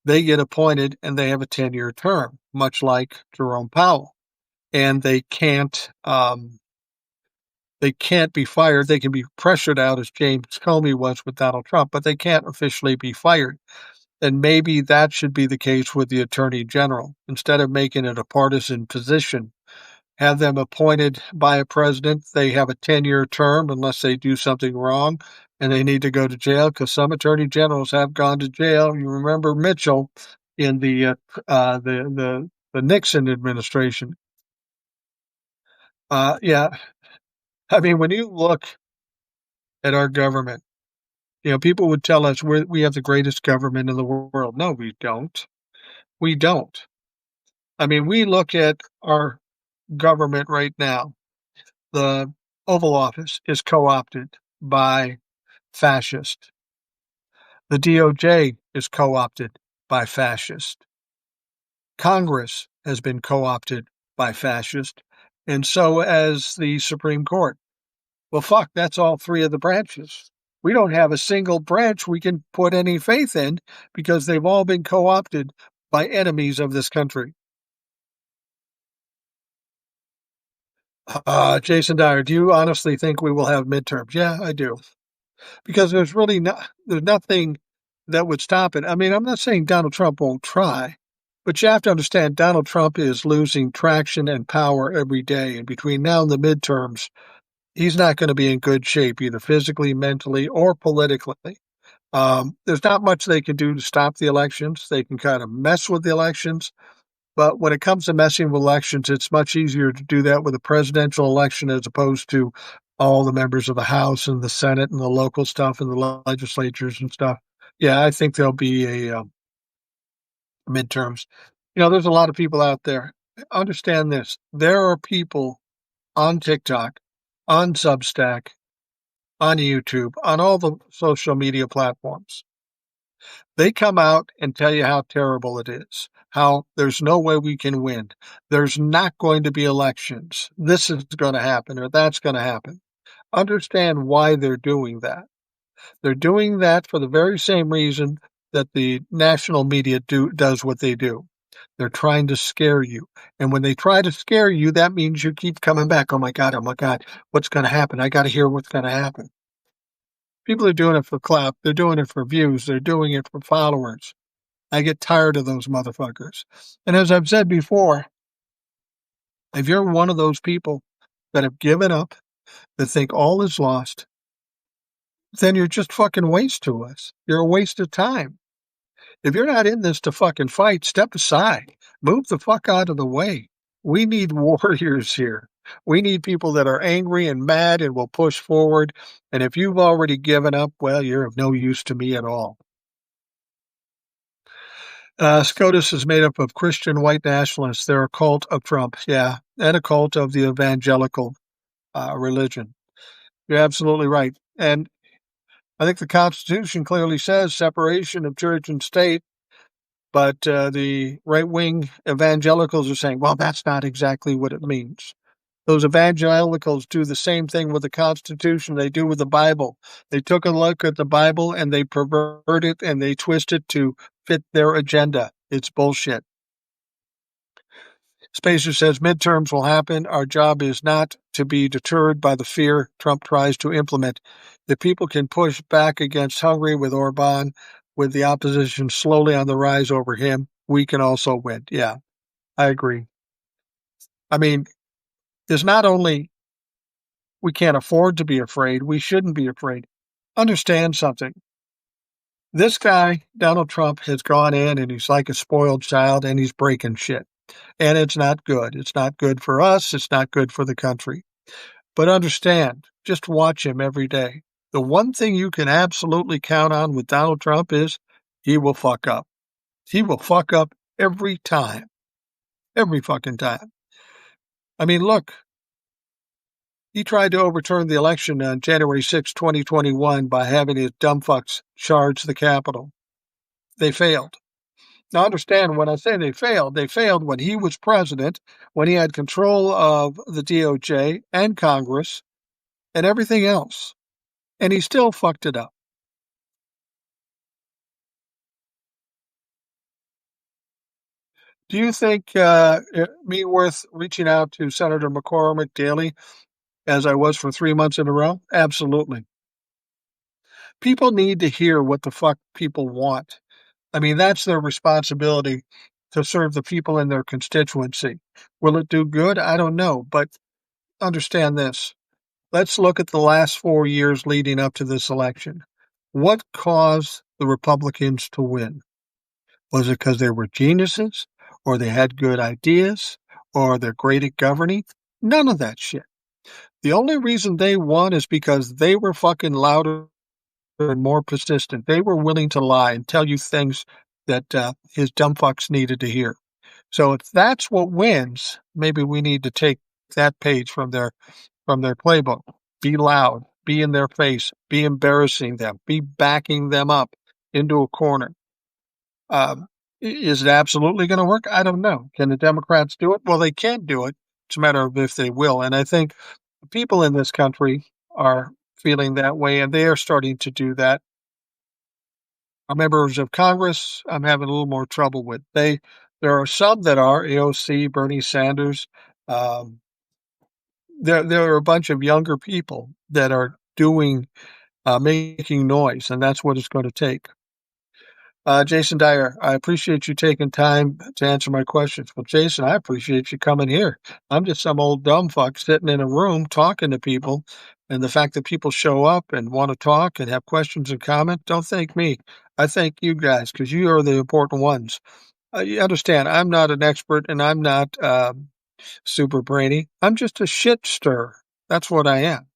they get appointed and they have a 10-year term, much like Jerome Powell, and they can't be fired. They can be pressured out, as James Comey was with Donald Trump, but they can't officially be fired. And maybe that should be the case with the Attorney General. Instead of making it a partisan position, have them appointed by a president. They have a 10-year term unless they do something wrong, and they need to go to jail, because some attorney generals have gone to jail. You remember Mitchell in the Nixon administration. Yeah, I mean, when you look at our government, you know, people would tell us we have the greatest government in the world. No, we don't. We don't. I mean, we look at our government right now. The Oval Office is co-opted by fascists. The DOJ is co-opted by fascists. Congress has been co-opted by fascists, and so as the Supreme Court. Well, fuck, that's all three of the branches. We don't have a single branch we can put any faith in because they've all been co-opted by enemies of this country. Jason Dyer, do you honestly think we will have midterms? Yeah, I do. Because there's nothing that would stop it. I mean, I'm not saying Donald Trump won't try, but you have to understand Donald Trump is losing traction and power every day. And between now and the midterms, he's not going to be in good shape, either physically, mentally, or politically. There's not much they can do to stop the elections. They can kind of mess with the elections. But when it comes to messing with elections, it's much easier to do that with a presidential election as opposed to all the members of the House and the Senate and the local stuff and the legislatures and stuff. Yeah, I think there'll be a midterms. You know, there's a lot of people out there. Understand this. There are people on TikTok, on Substack, on YouTube, on all the social media platforms. They come out and tell you how terrible it is, how there's no way we can win. There's not going to be elections. This is going to happen or that's going to happen. Understand why they're doing that. They're doing that for the very same reason that the national media does what they do. They're trying to scare you. And when they try to scare you, that means you keep coming back. Oh my God, what's going to happen? I got to hear what's going to happen. People are doing it for clout. They're doing it for views. They're doing it for followers. I get tired of those motherfuckers. And as I've said before, if you're one of those people that have given up, that think all is lost, then you're just fucking waste to us. You're a waste of time. If you're not in this to fucking fight, step aside. Move the fuck out of the way. We need warriors here. We need people that are angry and mad and will push forward. And if you've already given up, well, you're of no use to me at all. SCOTUS is made up of Christian white nationalists. They're a cult of Trump, yeah, and a cult of the evangelical religion. You're absolutely right. And I think the Constitution clearly says separation of church and state, but the right-wing evangelicals are saying, well, that's not exactly what it means. Those evangelicals do the same thing with the Constitution they do with the Bible. They took a look at the Bible and they pervert it and they twist it to fit their agenda. It's bullshit. Spacer says midterms will happen. Our job is not to be deterred by the fear Trump tries to implement. If people can push back against Hungary with Orban, with the opposition slowly on the rise over him, we can also win. Yeah, I agree. I mean, there's not only we can't afford to be afraid, we shouldn't be afraid. Understand something. This guy, Donald Trump, has gone in and he's like a spoiled child and he's breaking shit. And it's not good. It's not good for us. It's not good for the country. But understand, just watch him every day. The one thing you can absolutely count on with Donald Trump is he will fuck up. He will fuck up every time. Every fucking time. I mean, look, he tried to overturn the election on January 6, 2021 by having his dumb fucks charge the Capitol. They failed. Now, understand when I say they failed when he was president, when he had control of the DOJ and Congress and everything else. And he still fucked it up. Do you think me worth reaching out to Senator McCormick daily as I was for 3 months in a row? Absolutely. People need to hear what the fuck people want. I mean, that's their responsibility to serve the people in their constituency. Will it do good? I don't know. But understand this. Let's look at the last 4 years leading up to this election. What caused the Republicans to win? Was it because they were geniuses, or they had good ideas, or they're great at governing? None of that shit. The only reason they won is because they were fucking louder and more persistent. They were willing to lie and tell you things that his dumb fucks needed to hear. So if that's what wins, maybe we need to take that page from their playbook. Be loud, be in their face, be embarrassing them, be backing them up into a corner. Is it absolutely going to work? I don't know. Can the Democrats do it? Well, they can do it. It's a matter of if they will. And I think people in this country are feeling that way, and they are starting to do that. Our members of Congress, I'm having a little more trouble with. There are some that are AOC, Bernie Sanders. There are a bunch of younger people that are making noise, and that's what it's going to take. Jason Dyer, I appreciate you taking time to answer my questions. Well, Jason, I appreciate you coming here. I'm just some old dumb fuck sitting in a room talking to people, and the fact that people show up and want to talk and have questions and comment, don't thank me. I thank you guys because you are the important ones. You understand, I'm not an expert and I'm not super brainy. I'm just a shit stirrer. That's what I am.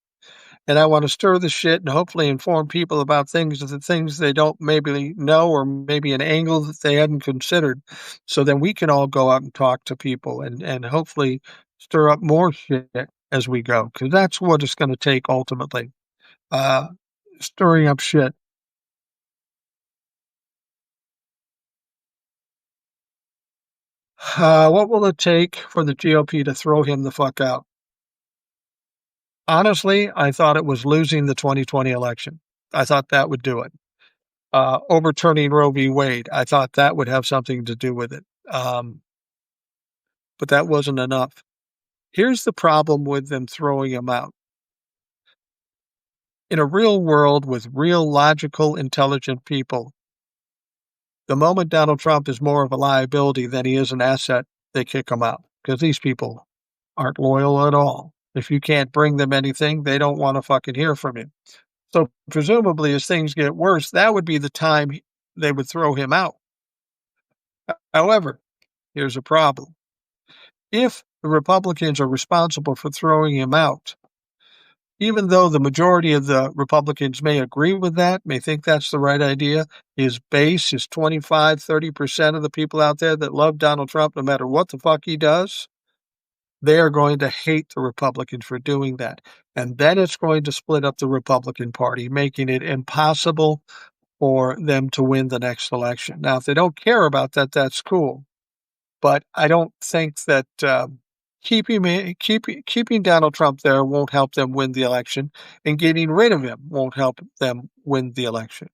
And I want to stir the shit and hopefully inform people about the things they don't maybe know, or maybe an angle that they hadn't considered. So then we can all go out and talk to people and hopefully stir up more shit as we go. Because that's what it's going to take ultimately. Stirring up shit. What will it take for the GOP to throw him the fuck out? Honestly, I thought it was losing the 2020 election. I thought that would do it. Overturning Roe v. Wade, I thought that would have something to do with it. But that wasn't enough. Here's the problem with them throwing him out. In a real world with real logical, intelligent people, the moment Donald Trump is more of a liability than he is an asset, they kick him out because these people aren't loyal at all. If you can't bring them anything, they don't want to fucking hear from you. So presumably as things get worse, that would be the time they would throw him out. However, here's a problem. If the Republicans are responsible for throwing him out, even though the majority of the Republicans may agree with that, may think that's the right idea, his base is 25, 30% of the people out there that love Donald Trump, no matter what the fuck he does, they are going to hate the Republicans for doing that. And then it's going to split up the Republican Party, making it impossible for them to win the next election. Now, if they don't care about that, that's cool. But I don't think that keeping Donald Trump there won't help them win the election, and getting rid of him won't help them win the election.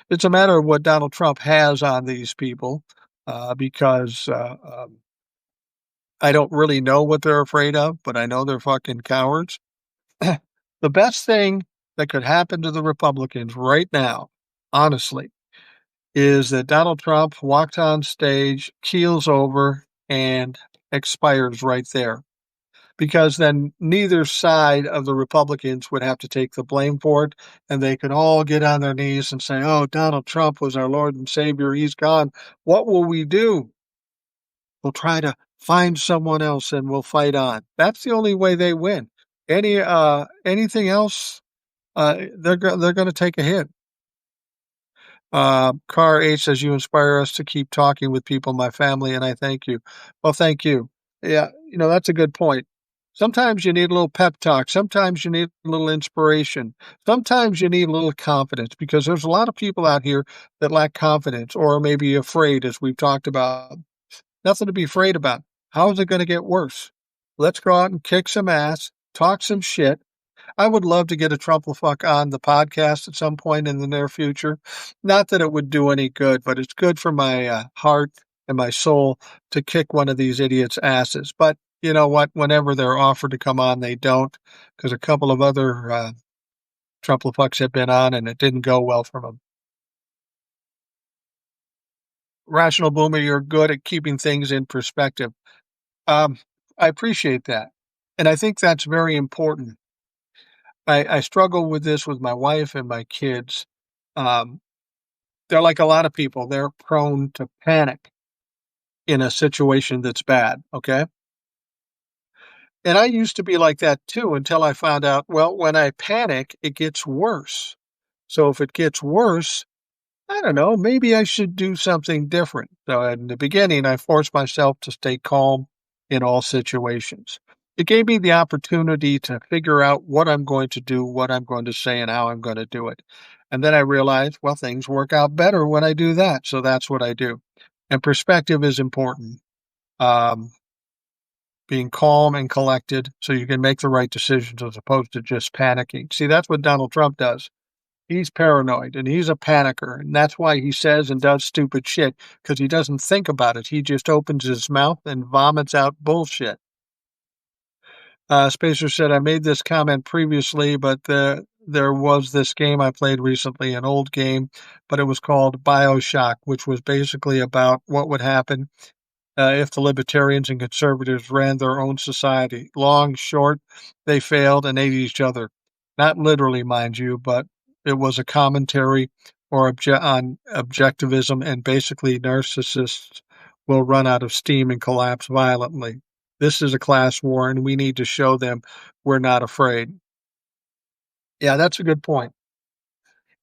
It's a matter of what Donald Trump has on these people, because I don't really know what they're afraid of, but I know they're fucking cowards. The best thing that could happen to the Republicans right now, honestly, is that Donald Trump walked on stage, keels over, and expires right there. Because then neither side of the Republicans would have to take the blame for it, and they could all get on their knees and say, oh, Donald Trump was our Lord and Savior. He's gone. What will we do? We'll try to find someone else and we'll fight on. That's the only way they win. Anything else, they're going to take a hit. Car H says, you inspire us to keep talking with people, my family, and I thank you. Well, thank you. Yeah, that's a good point. Sometimes you need a little pep talk. Sometimes you need a little inspiration. Sometimes you need a little confidence because there's a lot of people out here that lack confidence or maybe afraid, as we've talked about. Nothing to be afraid about. How is it going to get worse? Let's go out and kick some ass, talk some shit. I would love to get a Trumplefuck on the podcast at some point in the near future. Not that it would do any good, but it's good for my heart and my soul to kick one of these idiots' asses. But you know what? Whenever they're offered to come on, they don't, because a couple of other Trumplefucks have been on and it didn't go well for them. Rational Boomer, you're good at keeping things in perspective. I appreciate that. And I think that's very important. I struggle with this with my wife and my kids. Um, they're like a lot of people. They're prone to panic in a situation that's bad. Okay. And I used to be like that too until I found out, well, when I panic, it gets worse. So if it gets worse, I don't know, maybe I should do something different. So in the beginning, I forced myself to stay calm in all situations. It gave me the opportunity to figure out what I'm going to do, what I'm going to say, and how I'm going to do it. And then I realized, well, things work out better when I do that. So that's what I do. And perspective is important. Um, being calm and collected so you can make the right decisions as opposed to just panicking. See, that's what Donald Trump does. He's paranoid and he's a panicker. And that's why he says and does stupid shit, because he doesn't think about it. He just opens his mouth and vomits out bullshit. Spacer said, I made this comment previously, but there was this game I played recently, an old game, but it was called BioShock, which was basically about what would happen if the libertarians and conservatives ran their own society. Long, short, they failed and ate each other. Not literally, mind you, but it was a commentary on objectivism, and basically narcissists will run out of steam and collapse violently. This is a class war, and we need to show them we're not afraid. Yeah, that's a good point.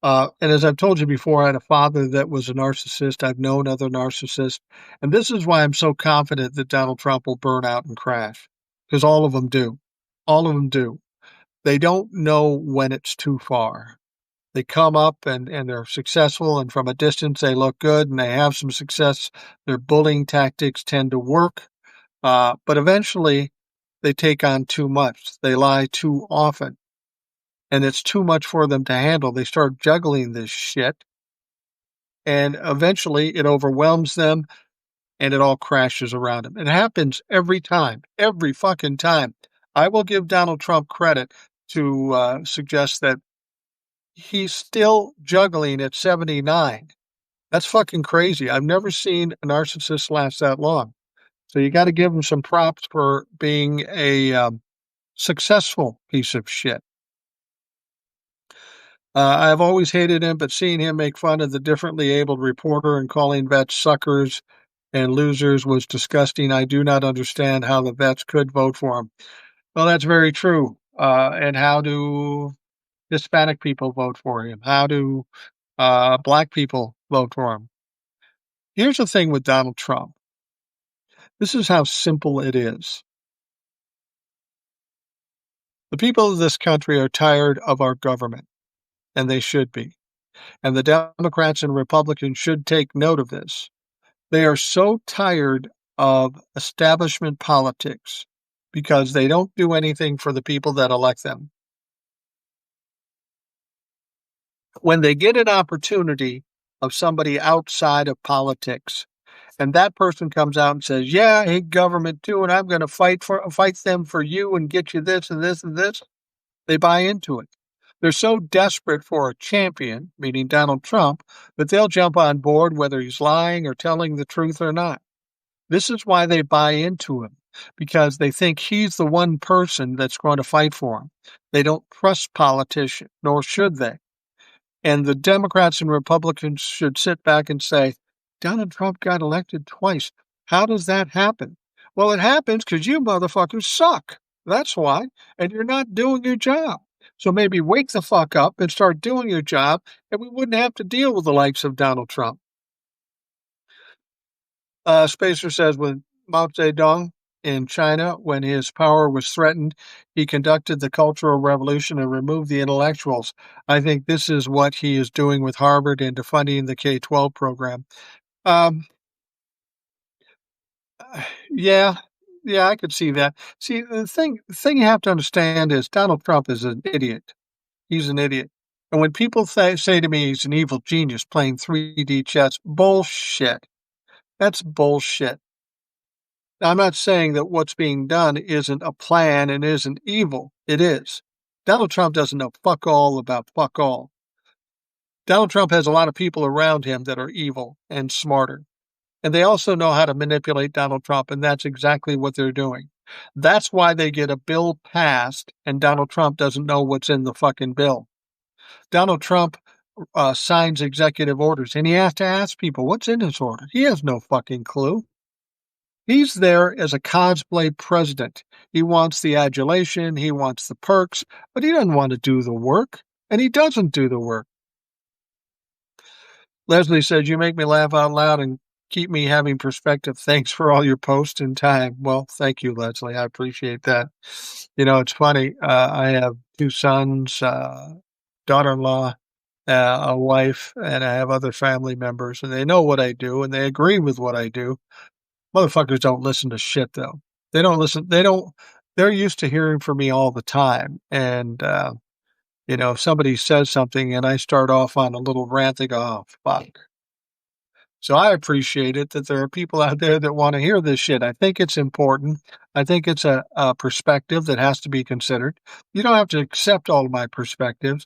And as I've told you before, I had a father that was a narcissist. I've known other narcissists. And this is why I'm so confident that Donald Trump will burn out and crash, because all of them do. All of them do. They don't know when it's too far. They come up and they're successful, and from a distance, they look good and they have some success. Their bullying tactics tend to work. But eventually, they take on too much. They lie too often. And it's too much for them to handle. They start juggling this shit, and eventually it overwhelms them and it all crashes around them. It happens every time, every fucking time. I will give Donald Trump credit to suggest that he's still juggling at 79. That's fucking crazy. I've never seen a narcissist last that long. So you got to give him some props for being a successful piece of shit. I've always hated him, but seeing him make fun of the differently abled reporter and calling vets suckers and losers was disgusting. I do not understand how the vets could vote for him. Well, that's very true. And how do Hispanic people vote for him? How do black people vote for him? Here's the thing with Donald Trump. This is how simple it is. The people of this country are tired of our government, and they should be. And the Democrats and Republicans should take note of this. They are so tired of establishment politics because they don't do anything for the people that elect them. When they get an opportunity of somebody outside of politics, and that person comes out and says, yeah, I hate government too, and I'm going to fight them for you and get you this and this and this, they buy into it. They're so desperate for a champion, meaning Donald Trump, that they'll jump on board whether he's lying or telling the truth or not. This is why they buy into him, because they think he's the one person that's going to fight for them. They don't trust politicians, nor should they. And the Democrats and Republicans should sit back and say, Donald Trump got elected twice. How does that happen? Well, it happens because you motherfuckers suck. That's why. And you're not doing your job. So maybe wake the fuck up and start doing your job, and we wouldn't have to deal with the likes of Donald Trump. Spacer says with Mao Zedong in China, when his power was threatened, he conducted the Cultural Revolution and removed the intellectuals. I think this is what he is doing with Harvard and defunding the K-12 program. Um, yeah, yeah, I could see that. See, the thing you have to understand is Donald Trump is an idiot. He's an idiot. And when people say to me he's an evil genius playing 3D chess, bullshit. That's bullshit. Now, I'm not saying that what's being done isn't a plan and isn't evil. It is. Donald Trump doesn't know fuck all about fuck all. Donald Trump has a lot of people around him that are evil and smarter. And they also know how to manipulate Donald Trump, and that's exactly what they're doing. That's why they get a bill passed, and Donald Trump doesn't know what's in the fucking bill. Donald Trump signs executive orders, and he has to ask people, what's in this order? He has no fucking clue. He's there as a cosplay president. He wants the adulation, he wants the perks, but he doesn't want to do the work, and he doesn't do the work. Leslie says, you make me laugh out loud and keep me having perspective. Thanks for all your posts and time. Well, thank you, Leslie. I appreciate that. You know, it's funny. I have two sons, daughter-in-law, a wife, and I have other family members, and they know what I do, and they agree with what I do. Motherfuckers don't listen to shit, though. They don't listen. They're used to hearing from me all the time. And, if somebody says something and I start off on a little rant, they go, oh, fuck. So I appreciate it that there are people out there that want to hear this shit. I think it's important. I think it's a perspective that has to be considered. You don't have to accept all of my perspectives.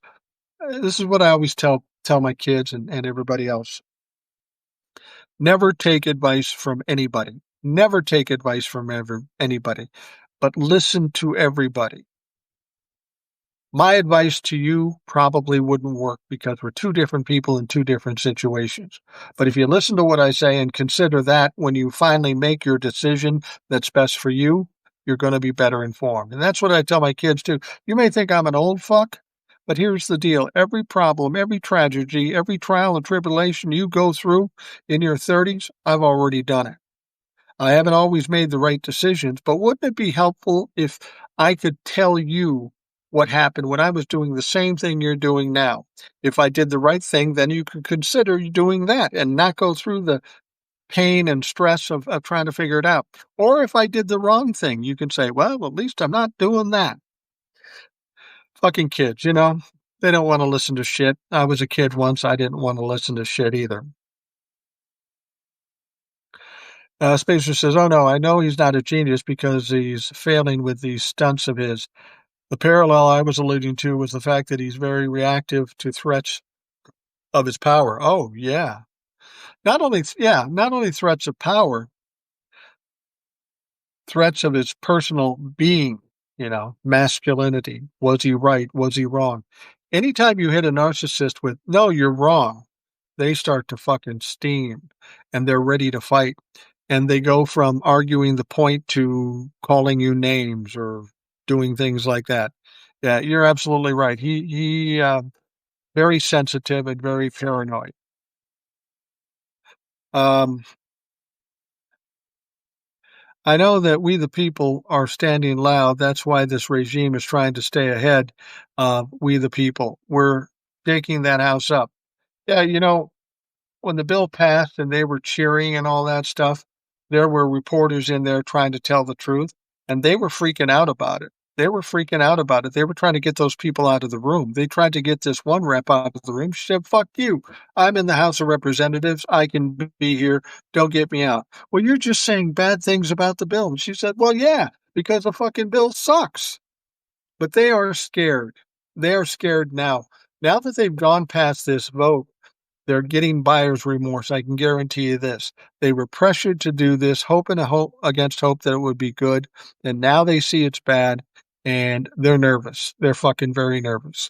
This is what I always tell my kids and everybody else. Never take advice from anybody. Never take advice from anybody, but listen to everybody. My advice to you probably wouldn't work because we're two different people in two different situations. But if you listen to what I say and consider that when you finally make your decision that's best for you, you're going to be better informed. And that's what I tell my kids too. You may think I'm an old fuck, but here's the deal. Every problem, every tragedy, every trial and tribulation you go through in your 30s, I've already done it. I haven't always made the right decisions, but wouldn't it be helpful if I could tell you what happened when I was doing the same thing you're doing now? If I did the right thing, then you could consider doing that and not go through the pain and stress of trying to figure it out. Or if I did the wrong thing, you can say, well, at least I'm not doing that. Fucking kids, they don't want to listen to shit. I was a kid once. I didn't want to listen to shit either. Spacer says, oh no, I know he's not a genius because he's failing with these stunts of his. The parallel I was alluding to was the fact that he's very reactive to threats of his power. Oh, yeah. Not only threats of power, threats of his personal being, masculinity. Was he right? Was he wrong? Anytime you hit a narcissist with, no, you're wrong, they start to fucking steam and they're ready to fight. And they go from arguing the point to calling you names or doing things like that. Yeah, you're absolutely right. He very sensitive and very paranoid. I know that we the people are standing loud. That's why this regime is trying to stay ahead of we the people. We're taking that house up. Yeah, when the bill passed and they were cheering and all that stuff, there were reporters in there trying to tell the truth, and they were freaking out about it. They were freaking out about it. They were trying to get those people out of the room. They tried to get this one rep out of the room. She said, fuck you. I'm in the House of Representatives. I can be here. Don't get me out. Well, you're just saying bad things about the bill. And she said, well, yeah, because the fucking bill sucks. But they are scared. They are scared now. Now that they've gone past this vote, they're getting buyer's remorse. I can guarantee you this. They were pressured to do this, hope against hope that it would be good. And now they see it's bad. And they're nervous. They're fucking very nervous.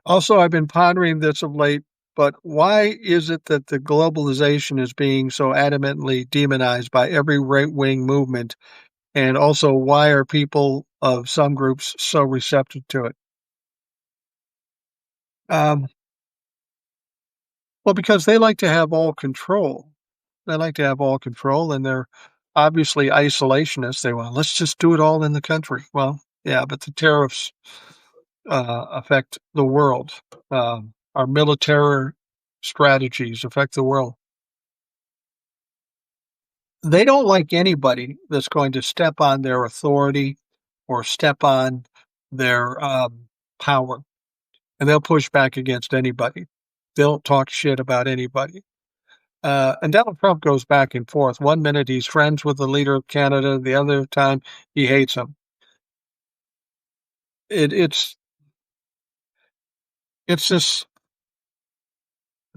Also, I've been pondering this of late, but why is it that the globalization is being so adamantly demonized by every right-wing movement And also, why are people of some groups so receptive to it? Um, well, because they like to have all control. They like to have all control, and they're obviously isolationists. They want, let's just do it all in the country. Well, yeah, but the tariffs affect the world. Our military strategies affect the world. They don't like anybody that's going to step on their authority or step on their power, and they'll push back against anybody. They'll talk shit about anybody. And Donald Trump goes back and forth. One minute he's friends with the leader of Canada, the other time he hates him. It's this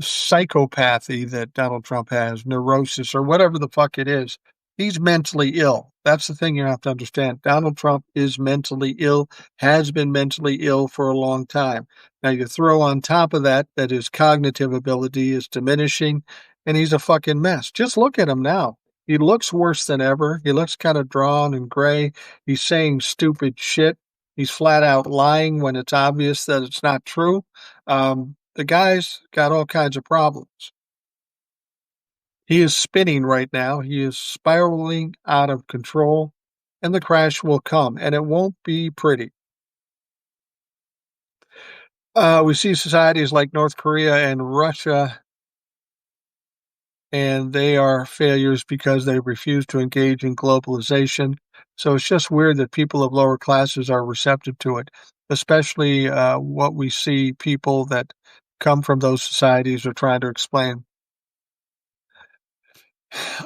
psychopathy that Donald Trump has, neurosis or whatever the fuck it is. He's mentally ill. That's the thing you have to understand. Donald Trump is mentally ill, has been mentally ill for a long time. Now you throw on top of that his cognitive ability is diminishing and he's a fucking mess. Just look at him now. He looks worse than ever. He looks kind of drawn and gray. He's saying stupid shit. He's flat out lying when it's obvious that it's not true. The guy's got all kinds of problems. He is spinning right now. He is spiraling out of control, and the crash will come, and it won't be pretty. We see societies like North Korea and Russia, and they are failures because they refuse to engage in globalization. So it's just weird that people of lower classes are receptive to it, especially what we see people that come from those societies are trying to explain.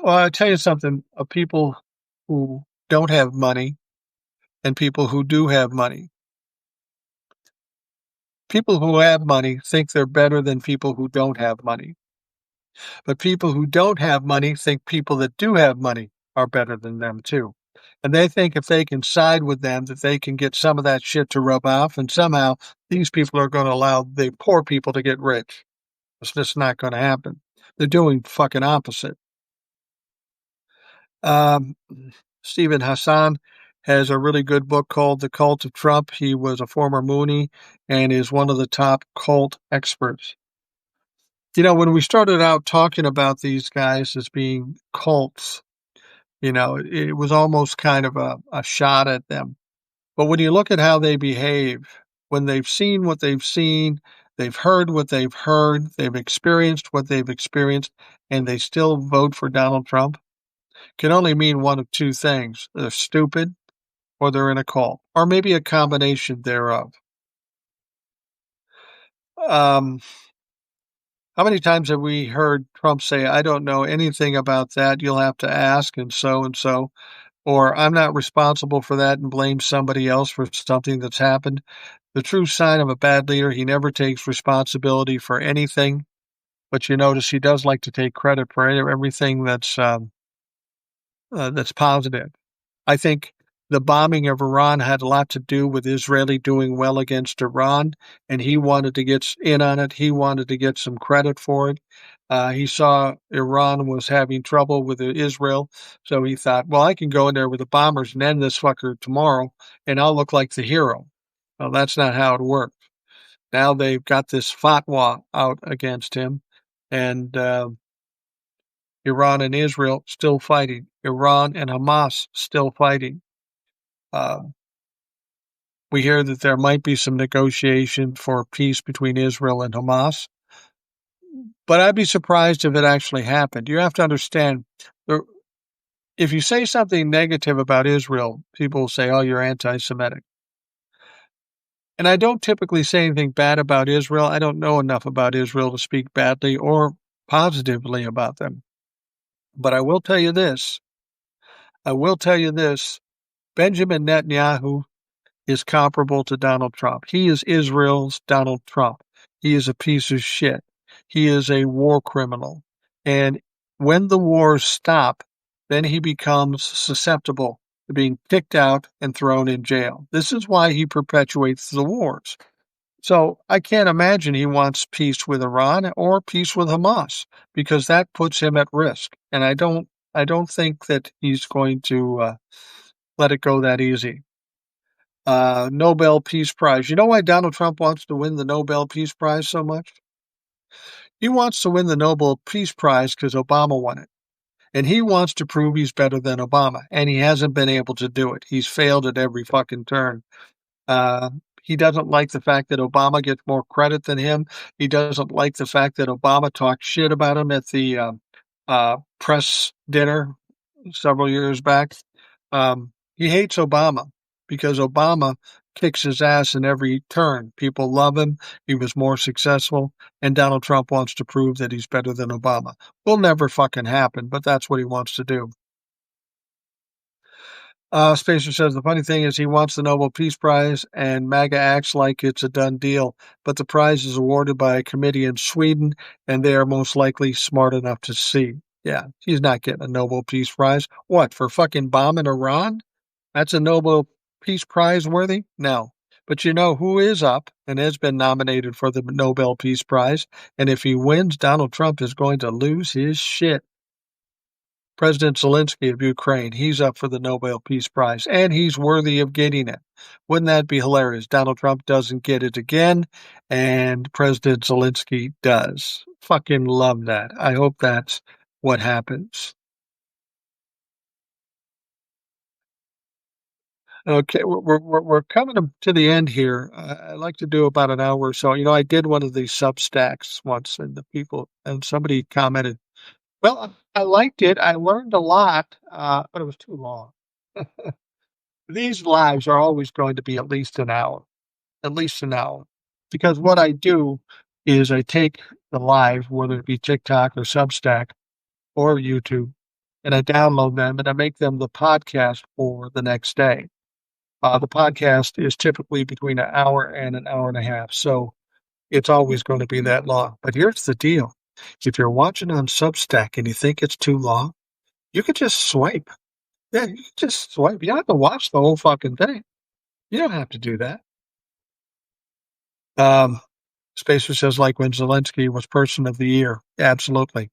Well, I'll tell you something. People who don't have money and people who do have money. People who have money think they're better than people who don't have money. But people who don't have money think people that do have money are better than them too. And they think if they can side with them, that they can get some of that shit to rub off. And somehow these people are going to allow the poor people to get rich. It's just not going to happen. They're doing fucking opposite. Um, Stephen Hassan has a really good book called The Cult of Trump. He was a former Moonie and is one of the top cult experts. When we started out talking about these guys as being cults, it was almost kind of a shot at them. But when you look at how they behave, when they've seen what they've seen, they've heard what they've heard, they've experienced what they've experienced, and they still vote for Donald Trump, can only mean one of two things. They're stupid or they're in a cult, or maybe a combination thereof. How many times have we heard Trump say, I don't know anything about that, you'll have to ask, and so, or I'm not responsible for that and blame somebody else for something that's happened? The true sign of a bad leader, he never takes responsibility for anything, but you notice he does like to take credit for everything that's positive. I think the bombing of Iran had a lot to do with Israeli doing well against Iran, and he wanted to get in on it. He wanted to get some credit for it. He saw Iran was having trouble with Israel, so he thought, well, I can go in there with the bombers and end this fucker tomorrow, and I'll look like the hero. Well, that's not how it worked. Now they've got this fatwa out against him, and Iran and Israel still fighting. Iran and Hamas still fighting. We hear that there might be some negotiation for peace between Israel and Hamas, but I'd be surprised if it actually happened. You have to understand, if you say something negative about Israel, people will say, oh, you're anti-Semitic. And I don't typically say anything bad about Israel. I don't know enough about Israel to speak badly or positively about them. But I will tell you this. Benjamin Netanyahu is comparable to Donald Trump. He is Israel's Donald Trump. He is a piece of shit. He is a war criminal. And when the wars stop, then he becomes susceptible to being kicked out and thrown in jail. This is why he perpetuates the wars. So I can't imagine he wants peace with Iran or peace with Hamas, because that puts him at risk. And I don't think that he's going to let it go that easy. Nobel Peace Prize. You know why Donald Trump wants to win the Nobel Peace Prize so much? He wants to win the Nobel Peace Prize because Obama won it. And he wants to prove he's better than Obama. And he hasn't been able to do it. He's failed at every fucking turn. Uh, he doesn't like the fact that Obama gets more credit than him. He doesn't like the fact that Obama talked shit about him at the press dinner several years back. He hates Obama because Obama kicks his ass in every turn. People love him. He was more successful. And Donald Trump wants to prove that he's better than Obama. Will never fucking happen, but that's what he wants to do. Spacer says the funny thing is he wants the Nobel Peace Prize and MAGA acts like it's a done deal, but the prize is awarded by a committee in Sweden and they are most likely smart enough to see. Yeah, he's not getting a Nobel Peace Prize. What, for fucking bombing Iran? That's a Nobel Peace Prize worthy? No. But you know who is up and has been nominated for the Nobel Peace Prize, and if he wins, Donald Trump is going to lose his shit. President Zelensky of Ukraine, he's up for the Nobel Peace Prize, and he's worthy of getting it. Wouldn't that be hilarious? Donald Trump doesn't get it again, and President Zelensky does. Fucking love that. I hope that's what happens. Okay, we're coming to the end here. I like to do about an hour or so. You know, I did one of these Substacks once, and somebody commented, well, I liked it. I learned a lot, but it was too long. These lives are always going to be at least an hour. Because what I do is I take the live, whether it be TikTok or Substack or YouTube, and I download them and I make them the podcast for the next day. The podcast is typically between an hour and an hour and a half. So it's always going to be that long. But here's the deal. If you're watching on Substack and you think it's too long, you could just swipe. Yeah, you can just swipe. You don't have to watch the whole fucking thing. You don't have to do that. Um, Spacer says, like when Zelensky was Person of the Year. Absolutely.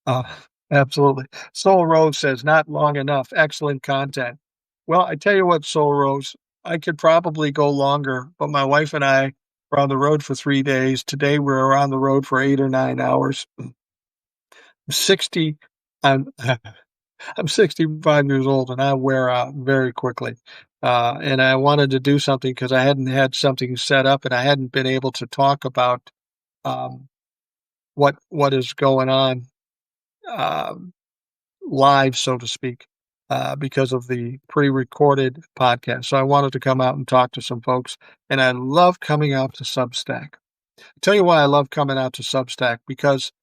Uh, absolutely. Soul Rose says, not long enough. Excellent content. Well, I tell you what, Soul Rose, I could probably go longer, but my wife and I were on the road for 3 days. Today we're on the road for 8 or 9 hours. 60, I'm, I'm 65 years old and I wear out very quickly. And I wanted to do something because I hadn't had something set up and I hadn't been able to talk about um, what is going on um, live, so to speak, because of the pre-recorded podcast. So I wanted to come out and talk to some folks, and I love coming out to Substack. I'll tell you why I love coming out to Substack, because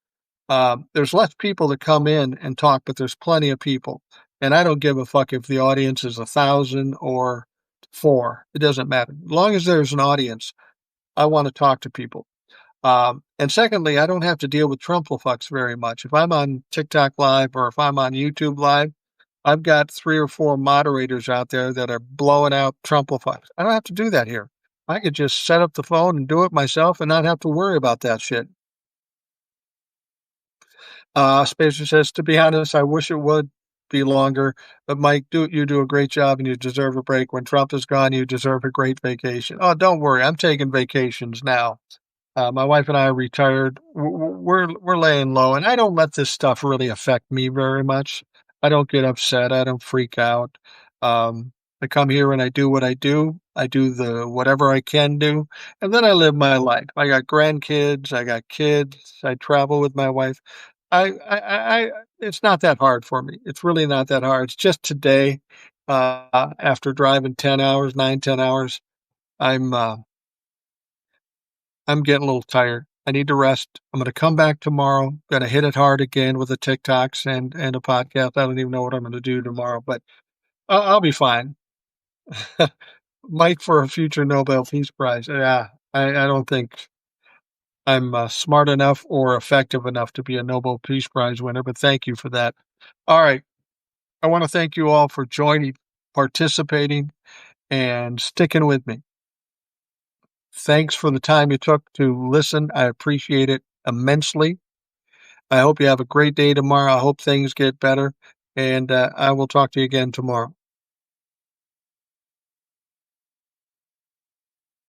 there's less people that come in and talk, but there's plenty of people. And I don't give a fuck if the audience is 1,000 or 4. It doesn't matter. As long as there's an audience, I want to talk to people. And secondly, I don't have to deal with Trumplefucks very much. If I'm on TikTok Live or if I'm on YouTube Live, I've got 3 or 4 moderators out there that are blowing out Trumplefucks. I don't have to do that here. I could just set up the phone and do it myself and not have to worry about that shit. Spacer says, to be honest, I wish it would be longer, but Mike, you do a great job and you deserve a break. When Trump is gone, you deserve a great vacation. Oh, don't worry. I'm taking vacations now. My wife and I are retired. We're laying low, and I don't let this stuff really affect me very much. I don't get upset. I don't freak out. I come here and I do what I do. I do the whatever I can do, and then I live my life. I got grandkids. I got kids. I travel with my wife. It's not that hard for me. It's really not that hard. It's just today, after driving 10 hours, 10 hours, I'm getting a little tired. I need to rest. I'm going to come back tomorrow. Going to hit it hard again with the TikToks and a podcast. I don't even know what I'm going to do tomorrow, but I'll be fine. Mike for a future Nobel Peace Prize. Yeah, I don't think I'm smart enough or effective enough to be a Nobel Peace Prize winner, but thank you for that. All right. I want to thank you all for joining, participating, and sticking with me. Thanks for the time you took to listen. I appreciate it immensely. I hope you have a great day tomorrow. I hope things get better, and I will talk to you again tomorrow.